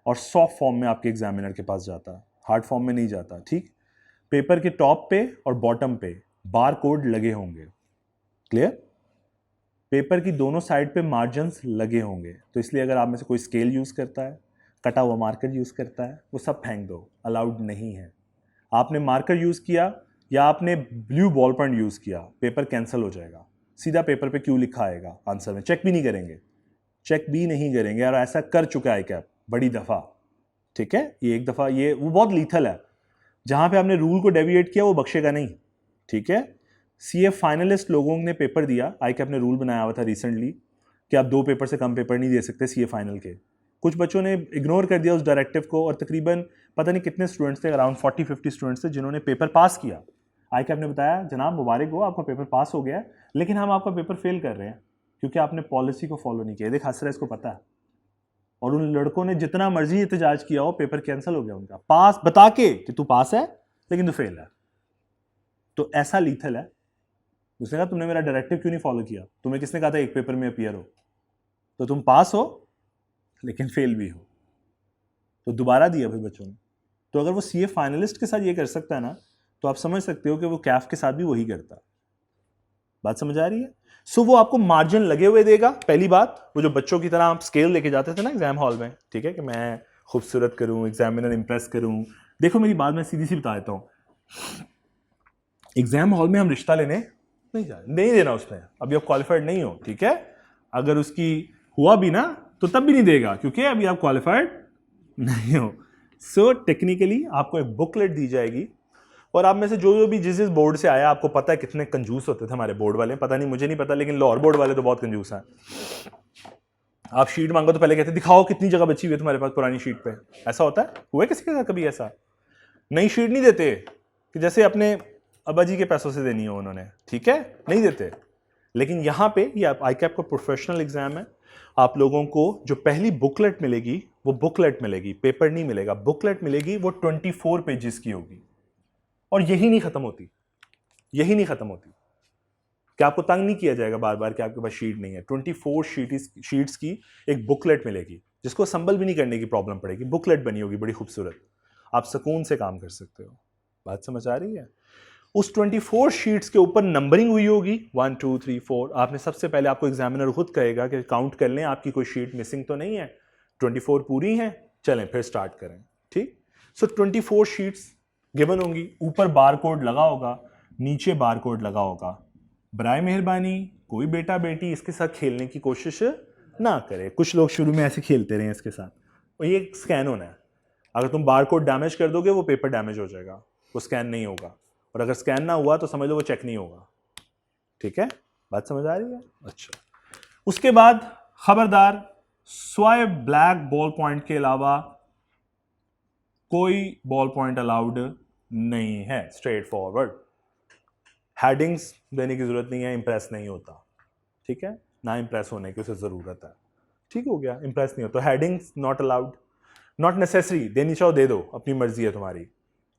[SPEAKER 1] और सॉफ्ट फॉर्म में आपके एग्जामिनर के पास जाता है, हार्ड फॉर्म में नहीं जाता, ठीक? पेपर के टॉप पे और बॉटम पे बार कोड लगे होंगे, क्लियर? पेपर की दोनों साइड पे मार्जिन्स लगे होंगे, तो इसलिए अगर आप में से कोई स्केल यूज करता है, कटा हुआ मार्कर यूज करता है, वो सब फेंक दो, अलाउड नहीं है। आपने मार्कर यूज किया या आपने ब्लू बॉल पेन यूज किया, पेपर कैंसिल हो जाएगा, सीधा पेपर पे क्यों लिखा आएगा आंसर में। चेक भी नहीं करेंगे और ऐसा कर चुका है क्या बड़ी दफा, ठीक है? ये एक दफा, ये वो बहुत लीथल है। जहां पे आपने रूल को डेविएट किया वो बख्शेगा नहीं, ठीक है? सीए फाइनलिस्ट लोगों ने पेपर दिया, ICAP ने रूल बनाया हुआ था रिसेंटली कि आप 2 पेपर से कम पेपर नहीं दे सकते सीए फाइनल के। कुछ बच्चों ने इग्नोर कर दिया उस डायरेक्टिव को और तकरीबन पता नहीं कितने स्टूडेंट्स थे, अराउंड 40-50 स्टूडेंट्स थे जिन्होंने पेपर पास किया। ICAP ने बताया जनाब मुबारक हो, आपका पेपर पास हो गया है, लेकिन हम आपका पेपर फेल कर रहे हैं क्योंकि आपने पॉलिसी को फॉलो नहीं किया। देख हंस रहा है, इसको पता है। और उन लड़कों ने जितना मर्जी एहतजाज किया हो, पेपर कैंसिल हो गया उनका, पास बता के कि तू पास है लेकिन तू फेल है। तो ऐसा लीथल है। उसने कहा तुमने मेरा डायरेक्टिव क्यों नहीं फॉलो किया? तुम्हें किसने कहा था एक पेपर में अपीयर हो? तो तुम पास हो लेकिन फेल भी हो, तो दोबारा दिया भाई बच्चों ने। तो अगर वो सीए फाइनलिस्ट के साथ ये कर सकता है ना, तो आप समझ सकते हो कि वो कैफ के साथ भी वही करता। बात समझ आ रही है? सो वो आपको मार्जिन लगे हुए देगा। पहली बात, वो जो बच्चों की तरह आप स्केल लेके जाते थे ना एग्जाम हॉल में, ठीक है, कि मैं खूबसूरत करूं, एग्जामिनर इंप्रेस करूं। देखो मेरी बात मैं सीधी सी बता देता हूं, एग्जाम हॉल में हम रिश्ता लेने नहीं देना उसमें। अभी आप क्वालिफाइड नहीं हो, ठीक है? अगर उसकी हुआ भी ना तो तब भी नहीं देगा क्योंकि अभी आप क्वालिफाइड नहीं हो। सो टेक्निकली आपको एक बुकलेट दी जाएगी और आप में से जो भी जिस बोर्ड से आया, आपको पता है कितने कंजूस होते थे हमारे बोर्ड वाले, पता नहीं, मुझे नहीं पता, लेकिन लाहौर बोर्ड वाले तो बहुत कंजूस हैं। आप शीट मांगो तो पहले कहते दिखाओ कितनी जगह बची हुई है तुम्हारे पास पुरानी शीट पे। ऐसा होता है? हुआ है किसी के साथ कभी ऐसा? नई शीट नहीं देते कि जैसे अपने अब्बा जी के पैसों से देनी हो उन्होंने, ठीक है? नहीं देते। लेकिन यहाँ पे ये ICAP का प्रोफेशनल एग्जाम है, आप लोगों को जो पहली बुकलेट मिलेगी वो बुकलेट मिलेगी, पेपर नहीं मिलेगा, बुकलेट मिलेगी, वो 24 पेजेस की होगी और यही नहीं खत्म होती, यही नहीं खत्म होती कि आपको तंग नहीं किया जाएगा बार बार कि आपके पास शीट नहीं है। 24 शीट्स की एक बुकलेट मिलेगी जिसको संभल भी नहीं करने की प्रॉब्लम पड़ेगी, बुकलेट बनी होगी बड़ी खूबसूरत, आप सुकून से काम कर सकते हो। बात समझ आ रही है? उस 24 शीट्स के ऊपर नंबरिंग हुई होगी 1 2 3 4। आपने सबसे पहले, आपको एग्जामिनर खुद कहेगा कि काउंट कर लें आपकी कोई शीट मिसिंग तो नहीं है, 24 पूरी हैं, चलें फिर स्टार्ट करें। ठीक, सो 24 शीट्स गिवन होंगी, ऊपर बार कोड लगा होगा, नीचे बार कोड लगा होगा। बराए मेहरबानी कोई बेटा बेटी इसके साथ खेलने की कोशिश ना करे। कुछ लोग शुरू में ऐसे खेलते रहे इसके साथ, और ये स्कैन होना है, अगर तुम बार कोड डैमेज कर दोगे वो पेपर डैमेज हो जाएगा, वो स्कैन नहीं होगा, और अगर स्कैन ना हुआ तो समझ लो वो चेक नहीं होगा। ठीक है, बात समझ आ रही है? अच्छा, उसके बाद खबरदार, स्वाइप ब्लैक बॉल पॉइंट के अलावा कोई बॉल पॉइंट अलाउड नहीं है, स्ट्रेट फॉरवर्ड। हेडिंग्स देने की जरूरत नहीं है, इंप्रेस नहीं होता। ठीक है, ना इंप्रेस होने की उसे जरूरत है। ठीक हो गया, इंप्रेस नहीं होता, headings not allowed, not necessary, देनी चाहो दे दो, अपनी मर्जी है तुम्हारी,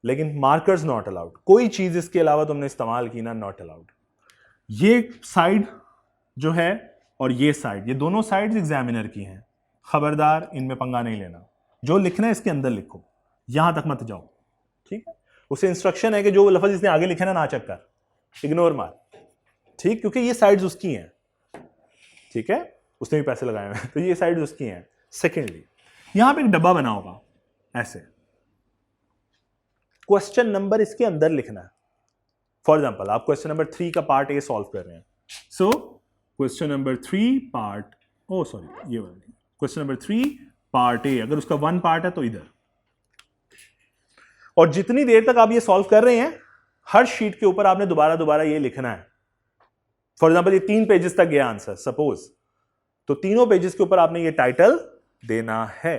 [SPEAKER 1] लेकिन मार्कर्स नॉट अलाउड, कोई चीज इसके अलावा तुमने इस्तेमाल की ना, नॉट अलाउड। ये साइड जो है और ये साइड, ये दोनों साइड्स एग्जामिनर की हैं, खबरदार इनमें पंगा नहीं लेना, जो लिखना है इसके अंदर लिखो, यहां तक मत जाओ। ठीक है, उसे इंस्ट्रक्शन है कि जो लफ्ज इसने आगे लिखे ना, ना चेक कर, इग्नोर मार। ठीक, क्योंकि ये साइड्स उसकी हैं। ठीक है, उसने भी पैसे लगाए हैं तो ये साइड्स उसकी हैं। सेकेंडली, यहां पे एक डब्बा बना होगा ऐसे, क्वेश्चन नंबर इसके अंदर लिखना है। फॉर एग्जाम्पल, आप क्वेश्चन नंबर 3 का पार्ट ए सॉल्व कर रहे हैं, सो क्वेश्चन नंबर 3 पार्ट, ओ सॉरी ये वाला, क्वेश्चन नंबर 3 पार्ट ए, अगर उसका 1 पार्ट है तो इधर, और जितनी देर तक आप ये सॉल्व कर रहे हैं, हर शीट के ऊपर आपने दोबारा दोबारा ये लिखना है। फॉर एग्जाम्पल, ये 3 पेजेस तक गया आंसर सपोज, तो तीनों पेजेस के ऊपर आपने ये टाइटल देना है।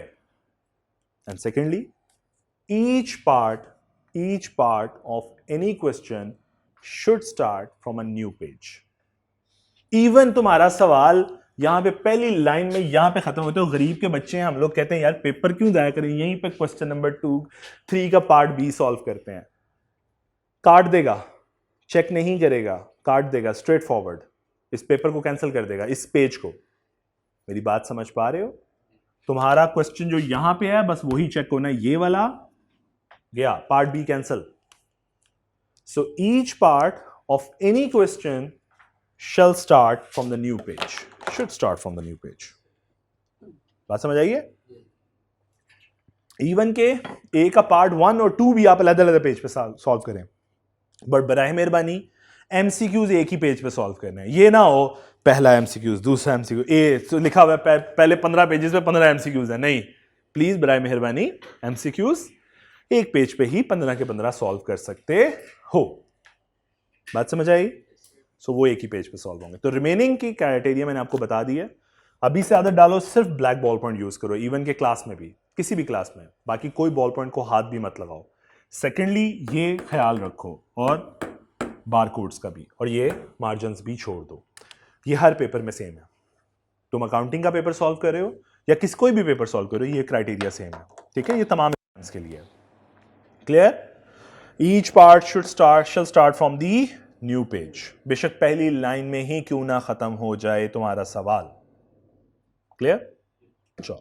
[SPEAKER 1] And secondly, each part of any question should start from a new page. Even तुम्हारा सवाल यहां पे पहली लाइन में यहां पे खत्म होते हो, गरीब के बच्चे हैं हम लोग, कहते हैं यार पेपर क्यों जाया करें, यहीं पे क्वेश्चन नंबर 2 3 का पार्ट बी सॉल्व करते हैं। काट देगा, चेक नहीं करेगा, काट देगा, स्ट्रेट फॉरवर्ड, इस पेपर को कैंसिल कर देगा, इस पेज को। मेरी बात समझ पा रहे हो? तुम्हारा क्वेश्चन जो यहां पे है बस वही चेक होना है, ये वाला गया, part B cancel. So each part of any question shall start from the new page, should start from the new page। बात समझ आइए? इवन के ए का पार्ट 1 और 2 भी आप अलग अलग पेज पे सॉल्व करें, बट बराए मेहरबानी एमसीक्यूज एक ही पेज पे सॉल्व करने हैं। ये ना हो पहला एमसीक्यूज, दूसरा एमसीक्यू, ए तो लिखा हुआ है पहले 15 पेजेस पे 15 एमसीक्यूज है, नहीं, प्लीज बराए मेहरबानी एमसीक्यूज एक पेज पे ही 15 के 15 सॉल्व कर सकते हो। बात समझ आई? सो वो एक ही पेज पे सॉल्व होंगे। तो रिमेनिंग की क्राइटेरिया मैंने आपको बता दी है। अभी से आदत डालो, सिर्फ ब्लैक बॉल पॉइंट यूज करो, इवन के क्लास में भी, किसी भी क्लास में, बाकी कोई बॉल पॉइंट को हाथ भी मत लगाओ। सेकेंडली, ये ख्याल रखो, और बारकोड्स का भी, और ये मार्जिन्स भी छोड़ दो। ये हर पेपर में सेम है, तुम अकाउंटिंग का पेपर सॉल्व कर रहे हो या कोई भी पेपर सॉल्व कर रहे हो, ये क्राइटेरिया सेम है। ठीक है, ये तमाम के लिए। Clear? Each part shall start from the new page, बेशक पहली लाइन में ही क्यों ना खत्म हो जाए तुम्हारा सवाल। क्लियर? चलो,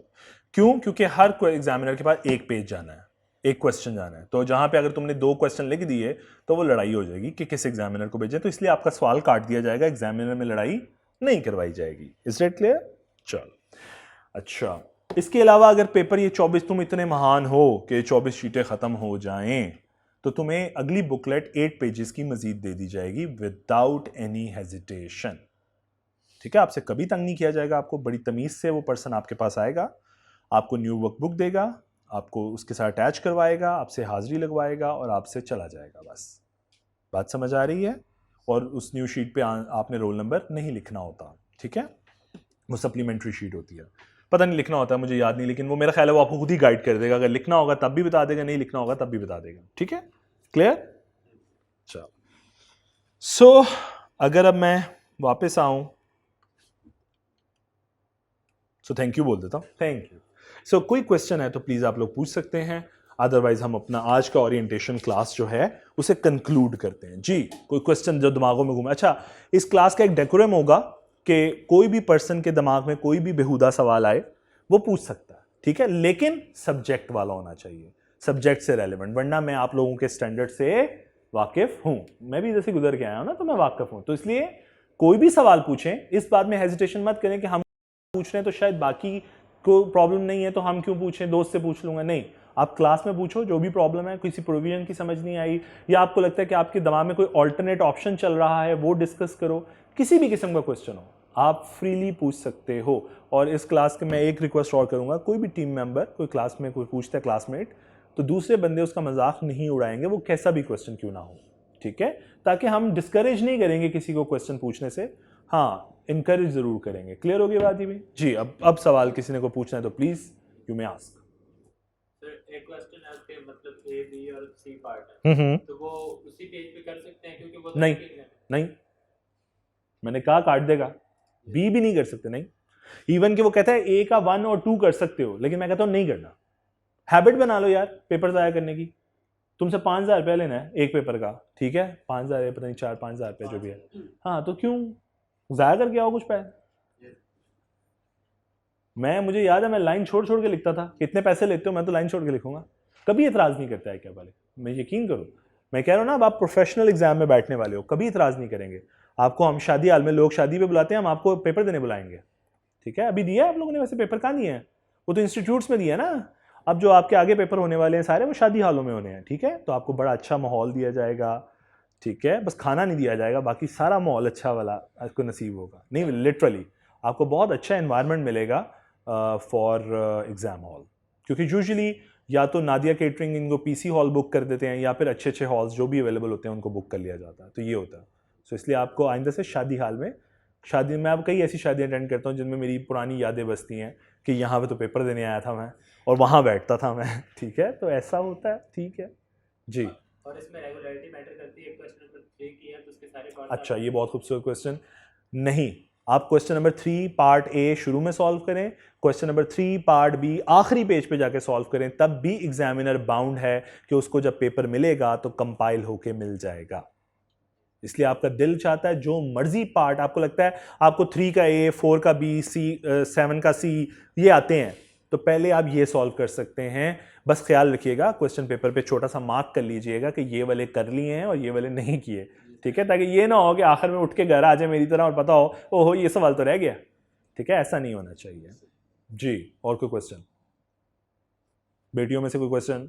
[SPEAKER 1] क्यों? क्योंकि हर एग्जामिनर के पास एक पेज जाना है, एक क्वेश्चन जाना है, तो जहां पे अगर तुमने 2 क्वेश्चन लिख दिए तो वो लड़ाई हो जाएगी कि किस एग्जामिनर को भेजें, तो इसलिए आपका सवाल काट दिया जाएगा, एग्जामिनर में लड़ाई नहीं करवाई जाएगी। Is that clear? चलो, अच्छा, इसके अलावा अगर पेपर ये 24, तुम इतने महान हो कि 24 शीटें खत्म हो जाएं, तो तुम्हें अगली बुकलेट 8 पेजेस की मजीद दे दी जाएगी विदाउट एनी हेजिटेशन। ठीक है, आपसे कभी तंग नहीं किया जाएगा, आपको बड़ी तमीज से वो पर्सन आपके पास आएगा, आपको न्यू वर्कबुक देगा, आपको उसके साथ अटैच करवाएगा, आपसे हाजिरी लगवाएगा और आपसे चला जाएगा। बस बात समझ आ रही है? और उस न्यू शीट पे आपने रोल नंबर नहीं लिखना होता। ठीक है, वो सप्लीमेंट्री शीट होती है, पता नहीं लिखना होता है, मुझे याद नहीं, लेकिन वो मेरा ख्याल है वो आपको खुद ही गाइड कर देगा, अगर लिखना होगा तब भी बता देगा, नहीं लिखना होगा तब भी बता देगा। ठीक है, क्लियर? चलो, सो अगर अब मैं वापस आऊं, सो थैंक यू बोल देता हूँ, थैंक यू। सो कोई क्वेश्चन है तो प्लीज़ आप लोग पूछ सकते हैं, अदरवाइज हम अपना आज का ओरिएंटेशन क्लास जो है उसे कंक्लूड करते हैं। जी कोई क्वेश्चन जो दिमागों में घूमे? अच्छा, इस क्लास का एक डेकोरम होगा कि कोई भी पर्सन के दिमाग में कोई भी बेहुदा सवाल आए वो पूछ सकता है, ठीक है, लेकिन सब्जेक्ट वाला होना चाहिए, सब्जेक्ट से रेलिवेंट, वरना मैं आप लोगों के स्टैंडर्ड से वाकिफ हूं, मैं भी जैसे गुजर के आया हूं ना, तो मैं वाकिफ हूं, तो इसलिए कोई भी सवाल पूछें, इस बात में हेजिटेशन मत करें कि हम पूछ रहे हैं तो शायद बाकी को प्रॉब्लम नहीं है तो हम क्यों पूछें, दोस्त से पूछ लूंगा, नहीं, आप क्लास में पूछो, जो भी प्रॉब्लम है, किसी प्रोविजन की समझ नहीं आई या आपको लगता है कि आपके दिमाग में कोई ऑल्टरनेट ऑप्शन चल रहा है, वो डिस्कस करो, किसी भी किस्म का क्वेश्चन हो आप फ्रीली पूछ सकते हो। और इस क्लास के मैं एक रिक्वेस्ट और करूंगा, कोई भी टीम मेंबर कोई क्लास में कोई पूछता है क्लासमेट, तो दूसरे बंदे उसका मजाक नहीं उड़ाएंगे, वो कैसा भी क्वेश्चन क्यों ना हो, ठीक है, ताकि हम डिस्करेज नहीं करेंगे किसी को क्वेश्चन पूछने से, हाँ इनकरेज जरूर करेंगे। क्लियर हो गई बात ही भी? जी अब सवाल किसी ने को पूछना है तो प्लीज यू मे आस्क।
[SPEAKER 2] एक क्वेश्चन है उसके मतलब ए बी और सी पार्ट है, तो वो उसी पेज पे कर सकते हैं क्योंकि वो
[SPEAKER 1] नहीं मैंने कहा काट देगा, बी भी नहीं कर सकते, नहीं, इवन कि वो कहता है ए का 1 और 2 कर सकते हो, लेकिन मैं कहता हूं नहीं करना, हैबिट बना लो यार पेपर ज़ाया करने की, तुमसे 5,000 रुपया लेना है एक पेपर का, ठीक है, 5,000 पता नहीं 4-5,000 रुपये जो भी है, हाँ तो क्यों ज़ाया करके आओ कुछ पैसे। मुझे याद है मैं लाइन छोड़ छोड़ के लिखता था, कितने पैसे लेते हो, मैं तो लाइन छोड़ के लिखूंगा, कभी इतराज़ नहीं करता है क्या वाले, मैं यकीन करो, मैं कह रहा हूँ ना, अब आप प्रोफेशनल एग्जाम में बैठने वाले हो, कभी इतराज़ नहीं करेंगे, आपको हम शादी हाल में लोग शादी पे बुलाते हैं, हम आपको पेपर देने बुलाएंगे, ठीक है, अभी दिया है आप लोगों ने वैसे पेपर, कहाँ दिए हैं, वो तो इंस्टीट्यूट्स में दिया ना, अब जो आपके आगे पेपर होने वाले हैं सारे वो शादी हालों में होने हैं, ठीक है, तो आपको बड़ा अच्छा माहौल दिया जाएगा, ठीक है, बस खाना नहीं दिया जाएगा, बाकी सारा माहौल अच्छा वाला आपको नसीब होगा, नहीं लिटरली आपको बहुत अच्छा एनवायरनमेंट मिलेगा फॉर एग्ज़ाम हॉल, क्योंकि यूजुअली या तो नादिया केटरिंग इनको पीसी हॉल बुक कर देते हैं या फिर अच्छे अच्छे हॉल्स जो भी अवेलेबल होते हैं उनको बुक कर लिया जाता है, तो ये होता है। सो इसलिए आपको आइंदा से शादी हाल में, शादी में, अब कई ऐसी शादियाँ अटेंड करता हूँ जिनमें मेरी पुरानी यादें बसती हैं कि यहाँ पे तो पेपर देने आया था मैं और वहाँ बैठता था मैं, ठीक है, तो ऐसा होता है, ठीक है जी।
[SPEAKER 2] और इसमें रेगुलरिटी मैटर करती है, क्वेश्चन नंबर 3 की है तो उसके सारे
[SPEAKER 1] अच्छा, ये बहुत खूबसूरत क्वेश्चन, नहीं, आप क्वेश्चन नंबर 3 पार्ट ए शुरू में सॉल्व करें, क्वेश्चन नंबर 3 पार्ट बी आखिरी पेज पे जाके सॉल्व करें, तब भी एग्जामिनर बाउंड है कि उसको जब पेपर मिलेगा तो कंपाइल होके मिल जाएगा, इसलिए आपका दिल चाहता है जो मर्जी पार्ट आपको लगता है आपको 3 का ए, 4 का बी, सी 7 का सी ये आते हैं, तो पहले आप ये सॉल्व कर सकते हैं, बस ख्याल रखिएगा क्वेश्चन पेपर पे छोटा सा मार्क कर लीजिएगा कि ये वाले कर लिए हैं और ये वाले नहीं किए, ठीक है, ताकि ये ना हो कि आखिर में उठ के घर आ जाए मेरी तरह और पता हो ओहो ये सवाल तो रह गया, ठीक है, ऐसा नहीं होना चाहिए जी। और कोई क्वेश्चन बेटियों में से, कोई क्वेश्चन?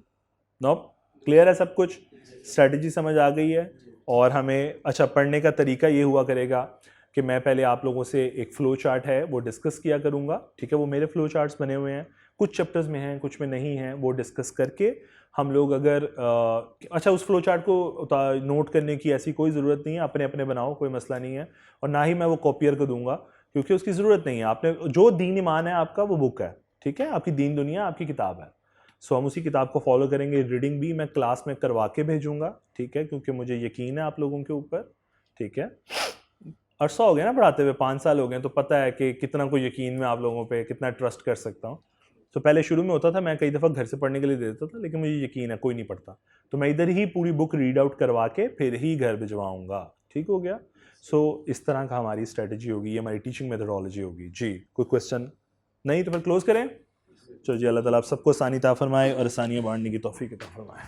[SPEAKER 1] नो, क्लियर है सब कुछ, स्ट्रेटजी समझ आ गई है, और हमें अच्छा पढ़ने का तरीका ये हुआ करेगा कि मैं पहले आप लोगों से एक फ्लो चार्ट है वो डिस्कस किया करूँगा, ठीक है, वो मेरे फ्लो चार्ट्स बने हुए हैं, कुछ चैप्टर्स में हैं कुछ में नहीं हैं, वो डिस्कस करके हम लोग अगर अच्छा उस फ्लो चार्ट को नोट करने की ऐसी कोई ज़रूरत नहीं है, अपने अपने बनाओ, कोई मसला नहीं है, और ना ही मैं वो कॉपियर को दूंगा क्योंकि उसकी ज़रूरत नहीं है, आपने जो दीन ईमान है आपका वो बुक है, ठीक है, आपकी दीन दुनिया आपकी किताब है, सो हम उसी किताब को फॉलो करेंगे, रीडिंग भी मैं क्लास में करवा के भेजूंगा, ठीक है, क्योंकि मुझे यकीन है आप लोगों के ऊपर, ठीक है, अरसा हो गया ना पढ़ाते हुए, 5 साल हो गए, तो पता है कि कितना कोई यकीन में आप लोगों पे कितना ट्रस्ट कर सकता हूँ। तो पहले शुरू में होता था मैं कई दफ़ा घर से पढ़ने के लिए दे देता था, लेकिन मुझे यकीन है कोई नहीं पढ़ता, तो मैं इधर ही पूरी बुक रीड आउट करवा के फिर ही घर भिजवाऊँगा, ठीक हो गया। सो इस तरह का हमारी स्ट्रेटजी होगी, ये हमारी टीचिंग मेथडोलॉजी होगी जी। कोई क्वेश्चन नहीं तो फिर क्लोज करें, चलो जी, अल्लाह ताला आप सबको आसानी अता फरमाए और आसानियाँ बांटने की तौफीक अता फरमाए।